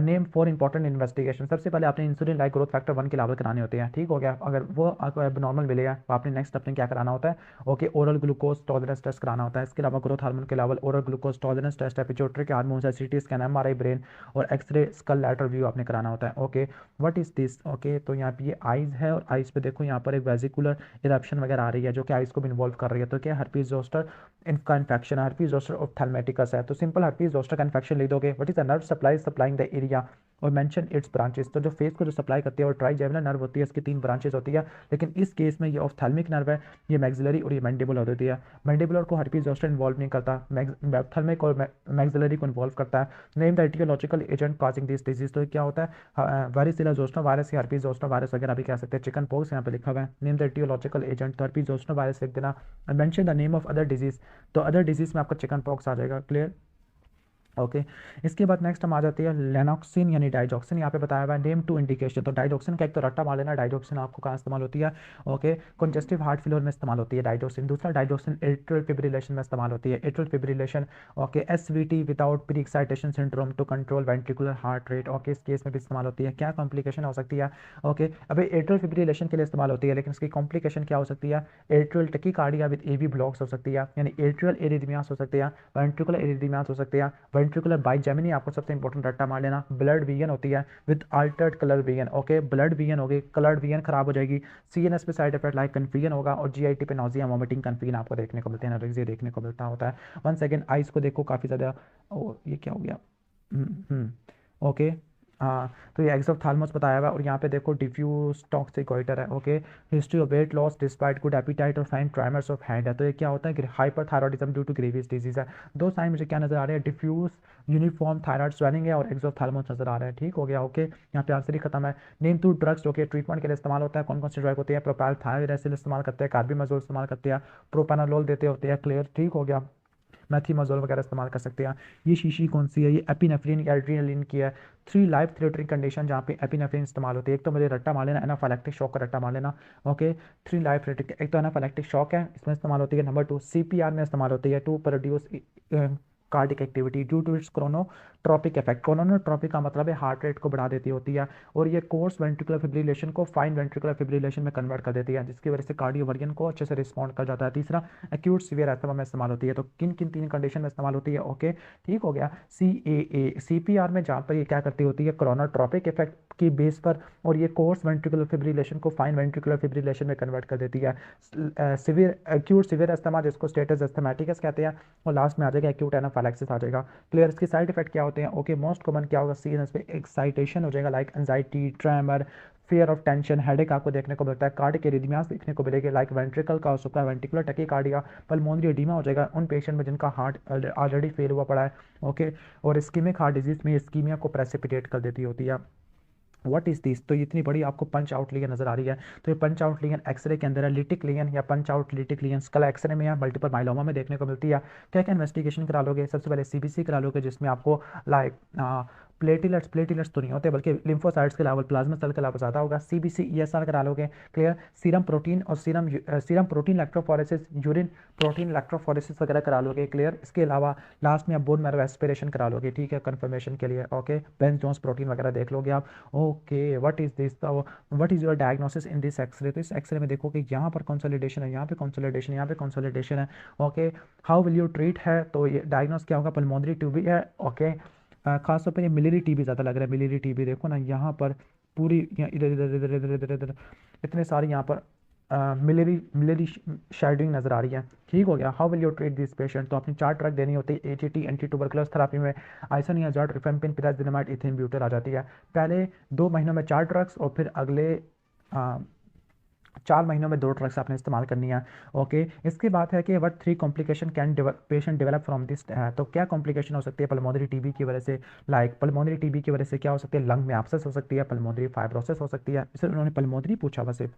नेम 4 इंपॉर्टेंट इन्वेस्टिगेशन, सबसे पहले आपने इंसुलिन लाइक ग्रोथ फैक्टर 1 के लेवल कराने होते हैं। ठीक हो गया। अगर वो आपको एबनॉर्मल मिलेगा तो आपने नेक्स्ट अपने क्या कराना होता है, okay, oral glucose tolerance test कराना होता है। इसके अलावा ग्रोथ हार्मोन के level, oral glucose tolerance test है, पिट्यूटरी हार्मोन है, सीटी स्कैन, एमआरआई ब्रेन, और एक्सरे स्कल लैटरल व्यू आपने कराना होता है। Okay. What is this, okay, तो यहाँ पे ये आइज है, और आइज पे देखो यहाँ पर एक वेजिकुलर इरप्शन वगैरह आ रही है जो कि आइज को भी इन्वॉल्व कर रही है। तो क्या हर्पीज जोस्टर इनका इन्फेक्शन है, हर्पीज जोस्टर ऑप्थेल्मेटिकस है, तो सिंपल हर्पीज जोस्टर का इन्फेक्शन लिख दोगे। What is the nerve supply supplying the area, और मेंशन इट्स ब्रांचेस, तो जो फेस को जो सप्लाई करती है वो ट्राइजेमिनल नर्व होती है, इसकी 3 ब्रांचेस होती है, लेकिन इस केस में ये ऑफ्थेल्मिक नर्व है, ये मैक्सिलरी और ये मैंडिबुलर होती है। मैंडिबुलर को हर्पीज जोस्टर इन्वॉल्व नहीं करता, ऑफ्थेल्मिक और मैक्सिलरी को इन्वॉल्व करता है। Name the aetiological agent causing this disease, तो क्या होता है, वारिसिला जोस्टर वायरस या हर्पीज जोस्टर वायरस वगैरह भी कह सकते हैं। चिकन पॉक्स यहाँ पे लिखा हुआ है। नेम द एटियोलॉजिकल एजेंट, तो हर्पीज जोस्टर वायरस लिख देना, mention the name of other disease, तो अदर डिजीज में आपका चिकन पॉक्स आ जाएगा। क्लियर। ओके। इसके बाद नेक्स्ट हम आ जाते हैं लेनॉक्सिन यानी डाइजॉक्सिन, यहाँ पे बताया हुआ है नेम 2 इंडिकेशन, तो डाइजॉक्सिन का एक तो रट्टा मार लेना, डाइजॉक्सिन आपको कहाँ इस्तेमाल होती है, ओके, कंजेस्टिव हार्ट फेलियर में इस्तेमाल होती है डाइजॉक्सिन। दूसरा डाइजॉक्सिन एट्रियल फिब्रिलेशन में इस्तेमाल होती है, atrial fibrillation, okay, SVT without pre excitation syndrome to control ventricular heart rate, okay, इस केस में भी इस्तेमाल होती है। क्या कॉम्प्लिकेशन हो सकती है, ओके, अभी एट्रियल फिब्रिलेशन के लिए इस्तेमाल होती है, लेकिन इसकी कॉम्प्लिकेशन क्या हो सकती है, एट्रियल टकीकार्डिया विद एवी ब्लॉक्स हो सकती है, यानी एट्रियल एरिथमियास हो सकती है, वेंट्रिकुलर एरिथमियास हो सकती है, वेंट्रिकुलर बाइजेमिनी, आपको सबसे इंपॉर्टेंट रट्टा मार लेना, ब्लड वीएन होती है विद अल्टर्ड कलर वीएन, ओके, ब्लड वीएन होगी, कलर्ड वीएन खराब हो जाएगी, सीएनएस पे साइड इफेक्ट लाइक कन्फ्यूजन होगा, और जीआईटी पे नॉजिया वॉमिटिंग कन्फ्यूजन आपको देखने को मिलते हैं, एनोरेक्सिया देखने को मिलता होता है। वन सेकंड, आइज को देखो काफी ज्यादा, ये क्या हो गया, ओके। हाँ, तो ये एक्सोप्थाल्मस बताया हुआ है और यहाँ पे देखो डिफ्यूज टॉक्सिक गोइटर है। Okay, history of weight loss despite good appetite और फाइन ट्राइमर्स ऑफ हैंड है। तो ये क्या होता है, hyperthyroidism due to Graves disease है। दो साइन मुझे क्या नजर आ रहे हैं, डिफ्यूज यूनिफॉर्म थायराइड स्वेलिंग है और एक्सोप्थाल्मस नजर आ रहा है। ठीक हो गया। ओके, यहाँ पे आंसर ही खत्म है। नेम टू ड्रग्स जो कि ट्रीटमेंट के लिए इस्तेमाल होता है, कौन कौन सी ड्रग होती है, प्रोपाइलथायोरेसिल इस्तेमाल करते हैं, कार्बिमाजोल इस्तेमाल करते हैं, प्रोपेनालोल देते होते हैं। क्लियर, ठीक हो गया। मेथीमाजोल वगैरह इस्तेमाल कर सकते हैं। ये शीशी कौन सी है, ये एपिनेफ्रिन या एड्रेनालिन की है। थ्री लाइफ थ्रेटनिंग कंडीशन जहाँ पे एपिनेफ्रिन इस्तेमाल होती है, एक तो मुझे रट्टा मार लेना, एनाफाइलैक्टिक शॉक का रट्टा मार लेना। ओके, थ्री लाइफ थ्रेटनिक, एक तो एनाफाइलैक्टिक शॉक है, इसमें इस्तेमाल होती है। नंबर टू सीपीआर में इस्तेमाल होती है to produce cardiac activity due to its chronotropic effect. Chronotropic का मतलब है हार्ट रेट को बढ़ा देती होती है और ये कोर्स वेंट्रिकुलर फिब्रिलेशन को फाइन वेंट्रिकुलर फिब्रिलेशन में कन्वर्ट कर देती है, जिसकी वजह से कार्डियोवर्जन को अच्छे से रिस्पॉन्ड कर जाता है। तीसरा, एक्यूट सीवियर अस्थमा में इस्तेमाल होती है। तो किन किन तीन कंडीशन में इस्तेमाल होती है, ओके, ठीक हो गया। सीपीआर में जहाँ पर ये क्या करती होती है, क्रोनोट्रॉपिक इफेक्ट की बेस पर, और ये कोर्स वेंट्रिकुलर फिब्रिलेशन को फाइन वेंट्रिकुलर फिब्रिलेशन में कन्वर्ट कर देती है। सिवियर एक्यूट सीवियर अस्थमा जिसको स्टेटस अस्थमेटिकस कहते हैं, और लास्ट में आ जाएगा एक्यूट एनाफाइलैक्सिस आ जाएगा। क्लियर, इसके साइड इफेक्ट क्या होते हैं, ओके, मोस्ट कॉमन क्या होगा, सीनस पे एक्साइटेशन हो जाएगा like anxiety, tremor, fear of tension, headache आपको देखने को मिलता है, कार्डिक एरिथमियास देखने को मिलेगी लाइक वेंट्रिकल का सुप्रा वेंट्रिकुलर टैकीकार्डिया, पल्मोनरी एडीमा हो जाएगा उन पेशेंट में जिनका हार्ट ऑलरेडी फेल हुआ पड़ा है। ओके, और इस्कीमिक हार्ट डिजीज में इस्कीमिया को प्रेसिपिटेट कर देती होती है। व्हाट इज दिस, तो इतनी बड़ी आपको पंच आउट लिगन नजर आ रही है। तो ये पंच आउट लिगन एक्सरे के अंदर है, लिटिक लिगन या punch out lytic lesion skull X-ray में या मल्टीपल माइलोमा में देखने को मिलती है। क्या क्या इन्वेस्टिगेशन करा लोगे, सबसे पहले सीबीसी करा लोगे जिसमें आपको लाइक प्लेटिलेट्स तो नहीं होते बल्कि लिम्फोसाइट्स के लेवल प्लाज्मा सेल का लेवल ज़्यादा होगा। सीबीसी ईएसआर करा लोगे। क्लियर, सीरम प्रोटीन और serum protein electrophoresis, urine protein electrophoresis वगैरह करा लोगे। क्लियर, इसके अलावा लास्ट में आप बोन मैरो एस्पिरेशन करा लोगे, ठीक है, कंफर्मेशन के लिए। ओके, बेंज जोन्स प्रोटीन वगैरह देख लोगे आप। Okay, what is this, what is your diagnosis in this X-ray, तो इस एक्सरे में देखो कि यहाँ पर कंसोलिडेशन है, यहाँ पे कंसोलिडेशन, यहाँ पे कंसोलिडेशन है। Okay, how will you treat है, तो ये डायग्नोस क्या होगा, पल्मोनरी ट्यूबी है। ओके, खासतौर पर ये मिलियरी टीबी ज़्यादा लग रहा है, मिलियरी टीबी देखो ना यहाँ पर पूरी इधर इधर इधर इधर इधर इधर इतने सारे यहाँ पर मिलियरी मिलियरी शेडिंग नज़र आ रही है। ठीक हो गया। How will you treat this patient, तो अपनी 4 ड्रग देनी होती है एटीटी एंटी ट्यूबरकुलोस थेरापी में, आइसोनियाज़ाइड, रिफेम्पिन, पिराज़िनामाइड, इथिन ब्यूटेल आ जाती है। पहले 2 महीनों में 4 ड्रग्स और फिर अगले 4 महीनों में 2 ड्रग्स आपने इस्तेमाल करनी है। ओके, इसके बाद है कि what 3 complication can patient develop from this, तो क्या कॉम्प्लिकेशन हो सकती है पल्मोनरी टीबी की वजह से, लाइक पल्मोनरी टीबी की वजह से क्या हो सकती है, लंग में एब्सेस हो सकती है, पल्मोनरी फाइब्रोसिस हो सकती है, इसे उन्होंने पल्मोनरी पूछा हुआ सिर्फ।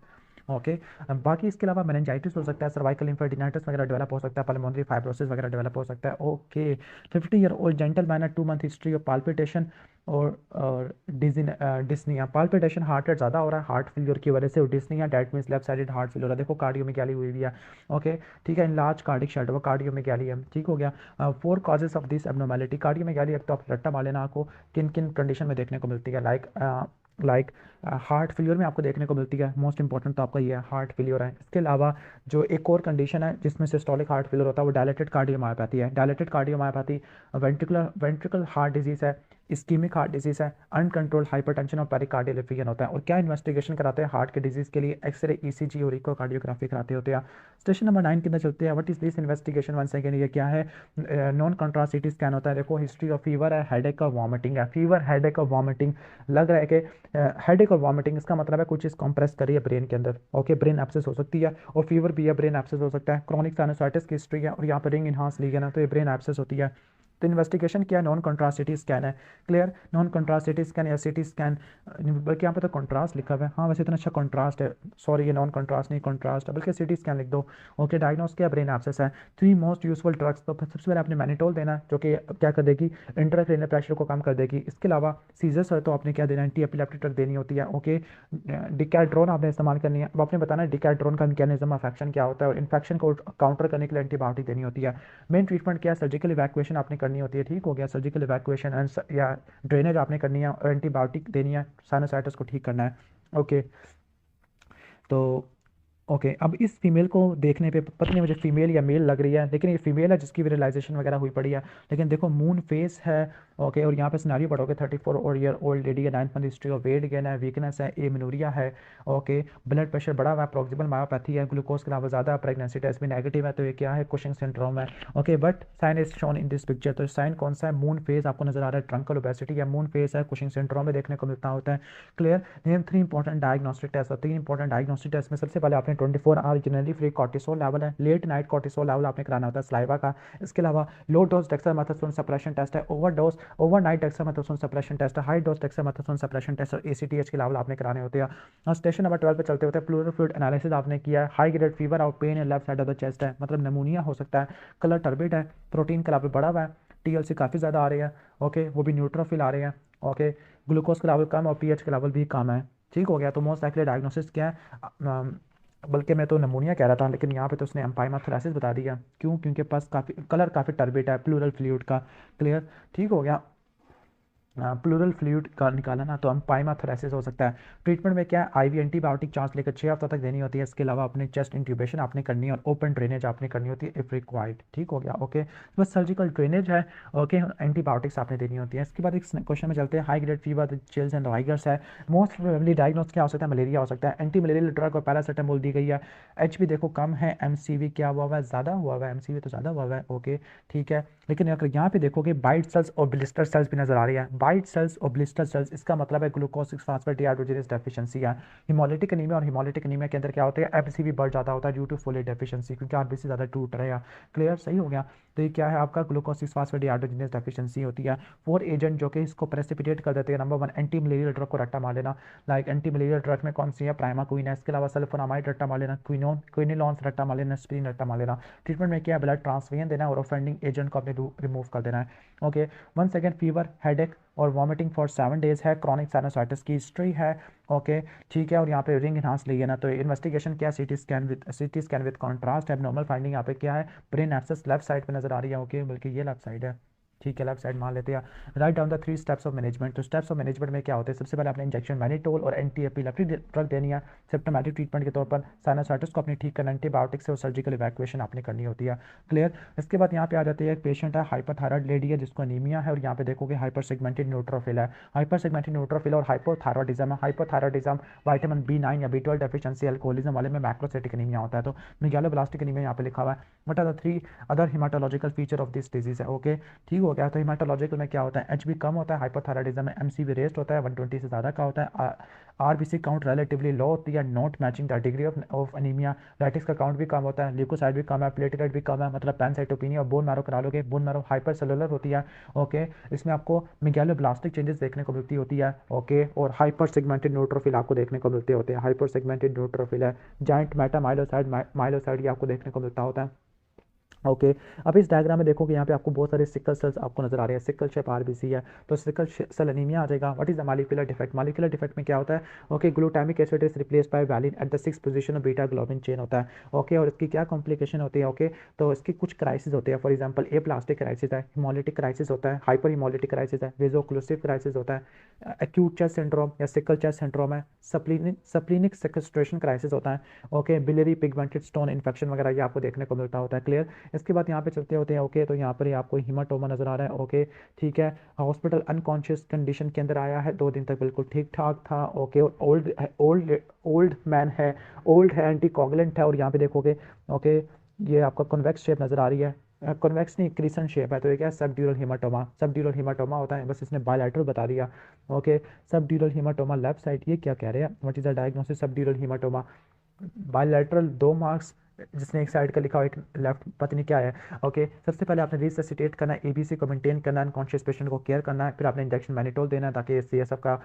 ओके, बाकी इसके अलावा मेनिंजाइटिस हो सकता है, सर्वाइकल लिम्फेडिनाइटिस वगैरह डेवलप हो सकता है, पल्मोनरी फाइब्रोसिस वगैरह डेवलप हो सकता है। ओके, 50 ईयर ओल्ड जेंटलमैन है, 2 मंथ हिस्ट्री ऑफ पाल्पिटेशन और डिस्निया, पाल्पिटेशन हार्ट रेट ज़्यादा हो रहा है हार्ट फेलियर की वजह से, और dyspnoea that means left sided heart failure है, देखो कार्डियोमेगाली हुई हुई है। ओके, ठीक है, इन लार्ज कार्डिक शल्ट वो कार्डियोमेगाली है। ठीक हो गया। 4 causes of this abnormality, cardiomegaly एक तो आप रट्टा मार लेना, आपको किन किन कंडीशन में देखने को मिलती है, लाइक हार्ट फेलियर में आपको देखने को मिलती है, मोस्ट इंपॉर्टेंट तो आपका ये है हार्ट फेलियर है। इसके अलावा जो एक और कंडीशन है जिसमें सिस्टोलिक हार्ट फेलियर होता है वो डायलेटेड कार्डियोमायोपैथी है। Dilated cardiomyopathy ventricle heart disease है, इस्कीमिक हार्ट डिजीज़ है, अनकंट्रोल्ड हाइपरटेंशन और पेरिकार्डियल एफिजन होता है। और क्या इन्वेस्टिगेशन कराते हैं हार्ट के डिजीज़ के लिए, एक्सरे, ईसीजी और इकोकार्डियोग्राफी कराते होते हैं। स्टेशन नंबर 9 के अंदर चलते हैं। What is this investigation, one second, ये क्या है, नॉन कंट्रास्ट सीटी स्कैन होता है। देखो हिस्ट्री ऑफ फीवर है, हेडेक और वॉमिटिंग है, फीवर हेडेक और वॉमिटिंग, लग रहा है कि हेडेक और वॉमिटिंग, इसका मतलब है कुछ चीज़ कंप्रेस करी है ब्रेन के अंदर। ओके, ब्रेन एब्सेस हो सकती है, और फीवर भी है, ब्रेन एब्सेस हो सकता है। क्रॉनिक साइनोसाइटिस की हिस्ट्री है, और यहाँ पर रिंग इनहांस लीगन है, तो ये ब्रेन एब्सेस होती है। तो इन्वेस्टिगेशन क्या है, नॉन कंट्रास्ट सिटी स्कैन है। Clear, non contrast CT scan या सिटी स्कैन, बल्कि यहाँ पे तो कंट्रास्ट लिखा हुआ है, हाँ वैसे इतना अच्छा कंट्रास्ट है, सॉरी ये नॉन कंट्रास्ट नहीं कंट्रास्ट है, बल्कि सिटी स्कैन लिख दो। ओके, डायग्नोस किया ब्रेन एब्सेस है। 3 मोस्ट यूजफुल ड्रग्स, तो सबसे पहले आपने मैनिटोल देना है जो कि क्या कर देगी, इंट्राक्रेनियल प्रेशर को कम कर देगी। इसके अलावा सीजर्स है तो आपने क्या देना है, एंटी एपिलेप्टिक ड्रग देनी होती है। ओके, डिकैड्रोन आपने इस्तेमाल करनी है। अब आपने बताना है डिकैड्रोन का मैकेनिज्म ऑफ एक्शन क्या होता है, और इन्फेक्शन को काउंटर करने के लिए एंटीबायोटिक देनी होती है। मेन ट्रीटमेंट क्या है, सर्जिकल इवैक्यूएशन आपने करनी होती है। ठीक हो गया, सर्जिकल इवैक्यूएशन एंड या ड्रेनेज आपने करनी है, और एंटीबायोटिक देनी है, साइनोसाइटिस को ठीक करना है। ओके, तो ओके अब इस फीमेल को देखने पे पता नहीं मुझे फीमेल या मेल लग रही है, लेकिन ये फीमेल है जिसकी विजुअलाइजेशन वगैरह हुई पड़ी है। लेकिन देखो मून फेस है। ओके और यहाँ पे सिनारियो पढ़ोगे 34 और ईयर ओल्ड लेडी है, 9 month history of weight gain है, वीकनेस है, एमिनोरिया है। ओके ब्लड प्रेशर बढ़ा हुआ है, प्रोक्सिमल मायोपैथी है, ग्लूकोज के लेवल ज़्यादा है, प्रेगनेंसी टेस्ट भी नेगेटिव है, तो ये क्या है कुशिंग सिंड्रोम है। Okay but sign is shown in this picture, तो साइन कौन सा है, मून फेस आपको नजर आ रहा है, ट्रंकल ओबेसिटी या मून फेस है, कुशिंग सिंड्रोम में देखने को मिलता होता है। Clear. Name 3 important diagnostic test, और 3 इंपॉर्टेंट डायग्नोस्टिक टेस्ट में सबसे पहले आपने 24 hour urinary free cortisol level है, लेट नाइट कॉर्टिसोल लेवल आपने कराना होता है सलाइवा का। इसके अलावा low dose dexamethasone suppression test है, ओवरनाइट डेक्सामेथासोन सप्रेशन टेस्ट है, high dose dexamethasone suppression test और एसीटीएच के लेवल आपने कराने होते हैं। और स्टेशन नंबर 12 पे चलते होते हैं प्लूरल फ्लूइड एनालिसिस आपने किया है, हाई ग्रेड फीवर और pain in left side of the chest है, मतलब नमूनिया हो सकता है, कलर टर्बिड है, प्रोटीन का लेवल बढ़ा हुआ है, टीएलसी काफ़ी ज़्यादा आ रही है। ओके वो भी न्यूट्रोफिल आ रहे हैं। ओके ग्लूकोज का लेवल कम और पीएच का लेवल भी कम है। ठीक हो गया, तो मोस्ट लाइकली डायग्नोसिस क्या है, बल्कि मैं तो नमूनिया कह रहा था, लेकिन यहाँ पे तो उसने एम्पाइमाथोरासिस बता दिया। क्यों? क्योंकि पास काफ़ी कलर काफ़ी टर्बिट है प्लूरल फ्लूइड का। क्लियर। ठीक हो गया। प्लूरल फ्लूइड का निकाला ना, तो हम पाइमाथोरेसिस हो सकता है। ट्रीटमेंट में क्या है, आईवी एंटीबायोटिक चांस लेकर 6 हफ्ता तक देनी होती है। इसके अलावा अपने चेस्ट इंट्यूबेशन आपने करनी है और ओपन ड्रेनेज आपने करनी होती है इफ रिक्वायर्ड। ठीक हो गया। ओके बस सर्जिकल ड्रेनेज है। ओके एंटीबायोटिक्स आपने देनी होती है। इसके बाद एक क्वेश्चन में चलते हैं, high grade fever chills and rigors है, मोस्ट प्रोबेबली डायग्नोस क्या हो सकता है, मलेरिया हो सकता है। एंटी मलेरियल ड्रग और पैरासिटामोल दी गई है। एच भी देखो कम है, एमसीवी क्या हुआ हुआ है, ज़्यादा हुआ हुआ है, एमसीवी तो ज़्यादा हुआ हुआ है। ओके ठीक है। लेकिन अगर यहाँ पे देखोगे बाइट सेल्स और ब्लिस्टर सेल्स भी नजर आ रही है, बाइट सेल्स और ब्लिस्टर सेल्स, इसका मतलब है ग्लूकोज 6 फास्फेट डिहाइड्रोजिनेज डेफिशिएंसी है। हिमोलिटिक एनीमिया, और हिमोलिटिक एनीमिया के अंदर क्या होता है, एफसीवी बढ़ जाता होता है ड्यू टू फोलेट डेफिशिएंसी, क्योंकि आरबीसी ज़्यादा टूट रहा है। क्लियर, सही हो गया। तो ये क्या है आपका ग्लूकोज 6 फास्फेट डिहाइड्रोजिनेज डेफिशिएंसी होती है। 4 एजेंट जो कि इसको प्रेसिपिटेट कर देते हैं, नंबर 1 एंटी मलेरियल ड्रग को रट्टा मार लेना। लाइक एंटी मलेरियल ड्रग में कौन सी है, प्राइमा क्वीन है। इसके अलावा सल्फोनामाइड रट्टा मार लेना, क्विनोलॉन्स रट्टा मार लेना, एस्पिरिन रट्टा मार लेना। ट्रीटमेंट में क्या है, ब्लड ट्रांसफ्यूजन देना और ऑफेंडिंग एजेंट को अपने रिमूव कर देना है। ओके 1 सेकेंड फीवर, हेडेक और वॉमिटिंग फॉर 7 डेज है, क्रॉनिक साइनोसाइटिस की हिस्ट्री है। ओके ठीक है। और यहाँ पे रिंग इनहांस लिए ना, तो इन्वेस्टिगेशन क्या, सीटी स्कैन विद कॉन्ट्रास्ट है। नॉर्मल फाइंडिंग यहाँ पे क्या है, ब्रेन एब्सेस लेफ्ट साइड पे नजर आ रही है। ओके बल्कि ये लेफ्ट साइड है। ठीक है लेफ्ट साइड मान लेते हैं। Write down the 3 steps of management, तो स्टेप्स ऑफ मैनेजमेंट में क्या होते हैं, सबसे पहले आपने इंजेक्शन मैनिटोल और एंटी एपिलेप्टिक ड्रग देनी है सिम्प्टोमेटिक ट्रीटमेंट के तौर पर। साइनोसाइटिस को अपनी ठीक करना, एंटीबायोटिक से और सर्जिकल इवैक्यूएशन आपने करनी होती है। क्लियर। इसके बाद यहाँ पे आ जाती है, एक पेशेंट है हाइपरथायराइड लेडी है जिसको अनीमिया है, और यहाँ पे देखोगे हाइपर सेगमेंटेड न्यूट्रोफिल है। हाइपर सेगमेंटेड न्यूट्रोफिल और हाइपोथायरॉइडिज्म है। हाइपोथायरॉइडिज्म विटामिन B9 या B12 डेफिशिएंसी, अल्कोहलिज्म वाले में मैक्रोसाइटिक एनीमिया होता है, तो मेगालोब्लास्टिक एनीमिया यहाँ पे लिखा हुआ है। What are the 3 other haematological feature of this disease है। ओके ठीक हो गया। तो हिमाटोलॉजिकल में क्या होता है, एच बी कम होता है, हाइपोथायरॉइडिज्म में एमसीवी रेस्ट होता है, 120 से ज़्यादा का होता है, आरबीसी काउंट रिलेटिवली लो होती है, not matching the degree of anaemia, retics का काउंट भी कम होता है, ल्यूकोसाइड भी कम है, प्लेटलेट भी कम है, मतलब पैनसाइटोपिनिया और बोन मैरो करा लोगे, बोन मैरो हाइपर सेलुलर होती है। ओके इसमें आपको मेगालोब्लास्टिक चेंजेस देखने को मिलती होती है। ओके और हाइपर सेगमेंटेड न्यूट्रोफिल आपको देखने को मिलते होते हैं, हाइपर सेगमेंटेड न्यूट्रोफिल है, जॉइंट मेटामाइलोसाइड माइलोसाइड ये आपको देखने को मिलता होता है। ओके अब इस डायग्राम में देखोगे यहाँ पे आपको बहुत सारे सिकल सेल्स आपको नजर आ रहे हैं, सिकल शेप आरबीसी है, तो सिकल सेल एनीमिया आ जाएगा। What is the molecular defect, molecular defect में क्या होता है, okay glutamic acid is replace by valine at the 6th position of beta globin chain होता है। ओके और इसकी क्या कॉम्प्लिकेशन होती है, ओके तो इसकी कुछ क्राइसिस होते हैं, for example A plastic crisis है, हिमोलिटिक क्राइसिस होता है, हाइपर हिमोलिटिक क्राइसिस है, वेजोक्लूसिव क्राइसिस होता है, एक्यूट चेस्ट सिंड्रोम या सिकल चेस्ट सिंड्रोम है, सप्लिनिक सेक्वेस्ट्रेशन क्राइसिस होता है। Okay biliary pigmented stone infection वगैरह ये आपको देखने को मिलता होता है। क्लियर। इसके बाद यहाँ पे चलते होते हैं। ओके तो यहाँ पर आपको हीमाटोमा नजर आ रहा है। ओके ठीक है। हॉस्पिटल अनकॉन्शियस कंडीशन के अंदर आया है, 2 दिन तक बिल्कुल ठीक ठाक था। Okay old old old man है, ओल्ड है, एंटीकोगुलेंट है, और यहाँ पे देखोगे ओके ये आपका कॉन्वेक्स शेप नजर आ रही है, कॉन्वेक्स नहीं क्रिसेंट शेप है, तो ये क्या है, सबड्यूरल हीमाटोमा, सबड्यूरल हीमाटोमा होता है, बस इसने बायलैटरल बता दिया। Okay subdural haematoma left side, ये क्या कह रहे हैं, what is the diagnosis subdural haematoma, bilateral 2 marks, जिसने एक साइड का लिखा हो एक लेफ्ट, पता नहीं क्या है। ओके सबसे पहले आपने रिससिटेट करना है, एबीसी को मेंटेन करना है, अनकॉन्शियस पेशेंट को केयर करना है, फिर आपने इंजेक्शन मैनिटोल देना है ताकि सीएसएफ का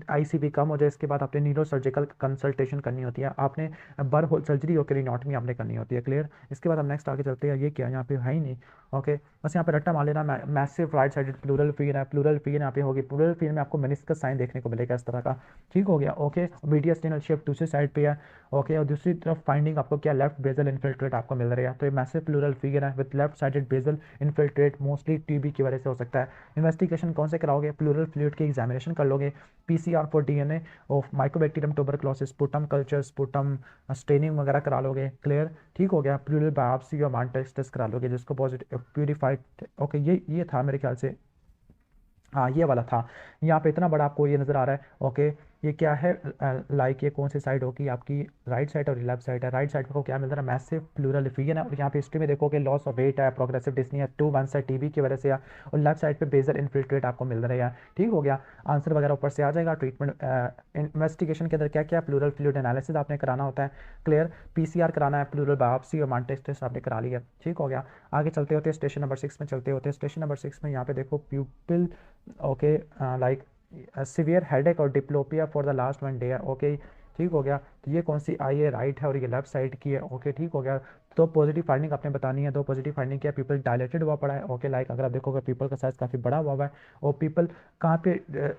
आईसीबी कम हो जाए। इसके बाद आपने न्यूरो सर्जिकल कंसल्टेशन करनी होती है, आपने बर होल सर्जरी और क्रेनियोटमी आपने करनी होती है। क्लियर। इसके बाद हम नेक्स्ट आगे चलते हैं, ये क्या यहाँ पे है ही नहीं। ओके, बस यहाँ पे रट्टा मार लेना। Massive right sided pleural effusion है, प्लूरल फिन यहाँ पे होगी, प्लूरल फिन में आपको मेनिस्कस साइन देखने को मिलेगा इस तरह का, ठीक हो गया। ओके, मीडियस्टिनल शेप दूसरी साइड पे है। ओके, और दूसरी तरफ फाइंडिंग आपको क्या, लेफ्ट बेजल इन्फिल्ट्रेट आपको मिल रहा है। तो ये मैसिव प्लूरल फिगर है with left sided basal infiltrate, mostly TB की वजह से हो सकता है। इन्वेस्टिगेशन कौन से कराओगे, प्लूरल फ्लूइड की एग्जामिनेशन कर लोगे, PCR for DNA of Mycobacterium tuberculosis, sputum culture, sputum staining वगैरह करा लोगे, क्लियर, ठीक हो गया। प्लूरल बायोप्सी और मान टेस्ट करा लोगे जिसको पॉजिटिव प्यूरिफाइड। ओके, ये था मेरे ख्याल से, हाँ ये वाला था। यहाँ पे इतना बड़ा आपको ये नज़र आ रहा है। ओके, ये क्या है, लाइक ये कौन सी साइड होगी आपकी, राइट साइड और लेफ्ट साइड है। राइट साइड को क्या मिल रहा है, मैसिव प्लूरल फिगन है। और यहाँ पे हिस्ट्री में देखो कि लॉस ऑफ वेट है, प्रोग्रेसिव डिस्नी है, 2 मंथ्स है टीबी की वजह से है। और लेफ्ट साइड पे बेजल इन्फिल्ट्रेट आपको मिल रहा है, ठीक हो गया। आंसर वगैरह ऊपर से आ जाएगा। ट्रीटमेंट इन्वेस्टिगेशन के अंदर क्या क्या, प्लूरल फ्लूइड एनालिसिस आपने कराना होता है, क्लियर, पीसीआर कराना है, प्लूरल बायोप्सी और मांटेस्ट टेस्ट आपने करा लिया, ठीक हो गया। आगे चलते होते हैं स्टेशन नंबर 6 में चलते होते हैं। स्टेशन नंबर 6 में यहाँ पे देखो pupil, okay, like severe headache और diplopia for the last 1 day है। ओके, ठीक हो गया। तो ये कौन सी आई है, राइट है और ये लेफ्ट साइड की है। ओके, ठीक हो गया। दो पॉजिटिव फाइंडिंग आपने बतानी है। दो पॉजिटिव फाइंडिंग क्या, पीपल डायलेटेड हुआ पड़ा है। ओके, लाइक अगर आप देखोगे पीपल का साइज काफ़ी बड़ा हुआ है। और पीपल कहाँ पे,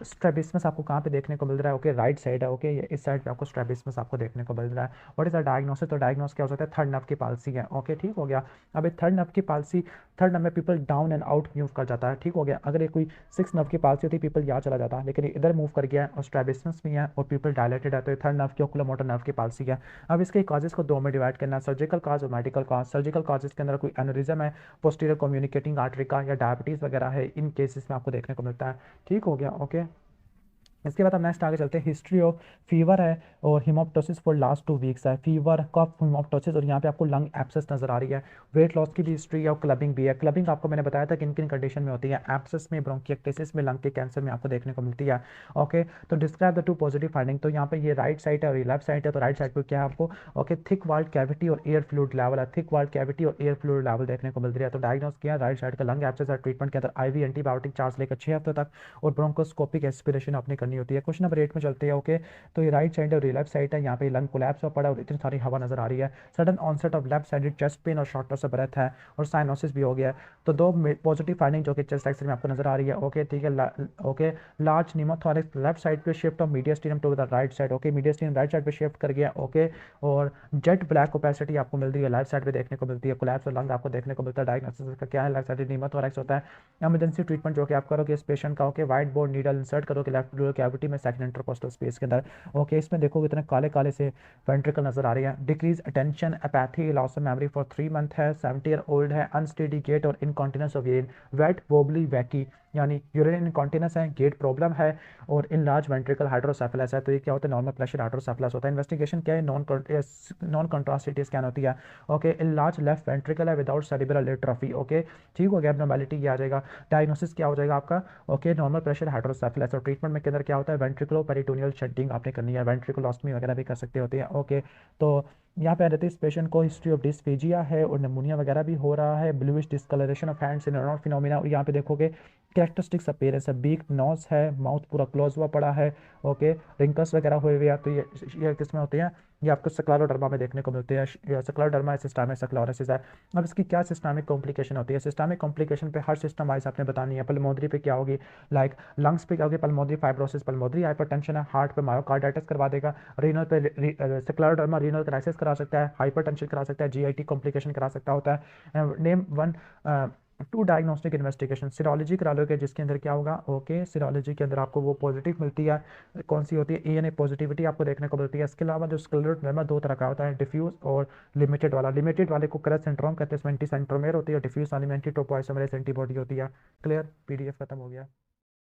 स्ट्रेबिस्मस आपको कहाँ पे देखने को मिल रहा है, ओके राइट साइड है। ओके, इस साइड पे आपको स्ट्रेबिस्मस आपको देखने को मिल रहा है। व्हाट इज द डायग्नोसिस, तो डायग्नोस क्या हो सकता है, थर्ड नर्व की पाल्सी है। ओके, ठीक हो गया। अब ये थर्ड नर्व की पाल्सी, थर्ड नर्व में people down and out move कर जाता है, ठीक हो गया। अगर ये कोई 6 नर्व की पाल्सी होती, पीपल यहाँ चला जाता है, लेकिन इधर मूव कर गया है और स्ट्रेबिस्मस भी है और पीपल डायलेटेड है, तो ये थर्ड नर्व की ओकुलोमोटर नर्व की पाल्सी है। अब इसके काजेस को दो में डिवाइड करना है, सर्जिकल काज और मेडिकल काज। सर्जिकल काजेस के अंदर कोई एनोरिज्म है पोस्टीरियर कम्युनिकेटिंग आर्टरी का, या डायबिटीज़ वगैरह है, इन केसेस में आपको देखने को मिलता है, ठीक हो गया। ओके, इसके बाद हम नेक्स्ट आगे चलते हैं। हिस्ट्री ऑफ फीवर है और हिमोप्टोसिस फॉर लास्ट 2 वीक्स है, फीवर कफ हिमोप्टोसिस, और यहाँ पे आपको लंग एब्सेस नजर आ रही है। वेट लॉस की भी हिस्ट्री है और क्लबिंग भी है। क्लबिंग आपको मैंने बताया था किन किन कंडीशन में होती है, एब्सेस में, ब्रोंकिएक्टिसिस में, लंग के कैंसर में आपको देखने को मिलती है। ओके, तो डिस्क्राइब द 2 पॉजिटिव फाइंडिंग, तो यहाँ पे ये राइट साइड है और ये लेफ्ट साइड है। तो राइट साइड पे क्या है आपको, ओके, थिक वाल्ड कैविटी और एयर फ्लूइड लेवल है, थिक वाल्ड कैविटी और एयर फ्लूइड लेवल देखने को मिल रही है। तो डायग्नोस किया राइट साइड का लंग एब्सेस है। ट्रीटमेंट के अंदर आईवी एंटीबायोटिक 4 से लेकर 6 हफ्ते तक और ब्रोंकोस्कोपिक एस्पिरेशन आपने करनी होती है। क्वेश्चन नंबर 8 में चलते हैं। ओके, तो ये राइट साइड और ये लेफ्ट साइड है। यहाँ पे लंग कोलैप्स हो पड़ा और इतनी सारी हवा नजर आ रही है। Sudden onset of left sided chest pain और शॉर्टनेस ऑफ ब्रेथ है और साइनोसिस भी हो गया है। तो दो पॉजिटिव फाइंडिंग जो कि चेस्ट एक्सरे में आपको नजर आ रही है। ओके, ठीक है। Okay, large pneumothorax left side पे shift of mediastinum to the right side. Okay, mediastinum right side पे शिफ्ट कर गया। ओके, और जेट ब्लैक ओपेसिटी आपको मिल रही है, लेफ्ट साइड पे देखने को मिलती है। कोलैप्स और लंग आपको देखने को मिलता है। डायग्नोसिस का क्या है, लेफ्ट साइड निमोथोरिक्स होता है। इमरजेंसी ट्रीटमेंट जो कि आप करोगे इस पेशेंट का, okay, white board needle insert करोगे लेफ्ट प्लूरल कैविटी में सेकंड इंटरकोस्टल स्पेस के अंदर। ओके, इसमें देखोगे इतने काले काले से वेंट्रिकल नजर आ रही है। Decrease attention, apathy, loss of memory for 3 month है, 70 ईयर ओल्ड है, अनस्टेडी गेट और incontinence of urine, wet wobbly wacky, यानी यूरिन इनकॉन्टिनेंस है, गेट प्रॉब्लम है और इन लार्ज वेंट्रिकल हाइड्रोसेफेलस है। तो ये क्या होता है, नॉर्मल प्रेशर हाइड्रोसेफेलस होता है। इन्वेस्टिगेशन क्या है, नॉन कंट्रास्टिटी स्कैन होती है। Okay, in large left ventricle है विदाउट सेरिब्रल एट्रोफी। ओके, ठीक हो गया, एब्नॉर्मैलिटी ये आ जाएगा। डायग्नोसिस क्या हो जाएगा आपका, ओके, नॉर्मल प्रेशर हाइड्रोसेफेलस। और ट्रीटमेंट में के अंदर क्या होता है, वेंट्रिकुलो पेरिटोनियल शंटिंग आपने करनी है, वेंट्रिकुलोस्टमी वगैरह भी कर सकते होते हैं। ओके, तो यहाँ पे रहते हैं, इस पेशेंट को हिस्ट्री ऑफ डिस्फेजिया है और निमोनिया वगैरह भी हो रहा है, bluish discoloration of hands in phenomena. और यहाँ पे देखोगे कैरेक्टरिस्टिक्स अपीयरेंस है, बीक नोज है, माउथ पूरा क्लोज हुआ पड़ा है। ओके, रिंकल्स वगैरह हुए हुए हैं। तो ये किसमें होते हैं, ये आपको स्क्लेरोडर्मा में देखने को मिलते हैं। स्क्लेरोडर्मा सिस्टमिक स्क्लेरोसिस है। अब इसकी क्या सिस्टमिक कॉम्प्लिकेशन होती है, सिस्टमिक कॉम्प्लिकेशन पे हर सिस्टम वाइज आपने बतानी है। पल्मोनरी पे क्या होगी, लाइक लंग्स पे क्या होगी, पल्मोनरी फाइब्रोसिस, पल्मोनरी हाइपरटेंशन है। हार्ट पे मायोकार्डाइटिस करवा देगा। रीनल पे स्क्लेरोडर्मा रीनल क्राइसिस करा सकता है, हाइपरटेंशन करा सकता है, जीआईटी कॉम्प्लिकेशन करा सकता होता है। Name one 2 diagnostic investigation, serology करा लोगे जिसके अंदर क्या होगा, ओके, सीरोलॉजी के अंदर आपको वो पॉजिटिव मिलती है, कौन सी होती है, एएनए पॉजिटिविटी आपको देखने को मिलती है। इसके अलावा जो स्क्लेरोडर्मा 2 तरह का होता है, डिफ्यूज और लिमिटेड वाला। लिमिटेड वाले को क्रेस्ट सिंड्रोम कहते हैं, इसमें एंटी सेंट्रोमेर होती है। डिफ्यूज वाले में एंटी टोपोइसोमेरेस एंटीबॉडी होती है। क्लियर, पीडीएफ खत्म हो गया।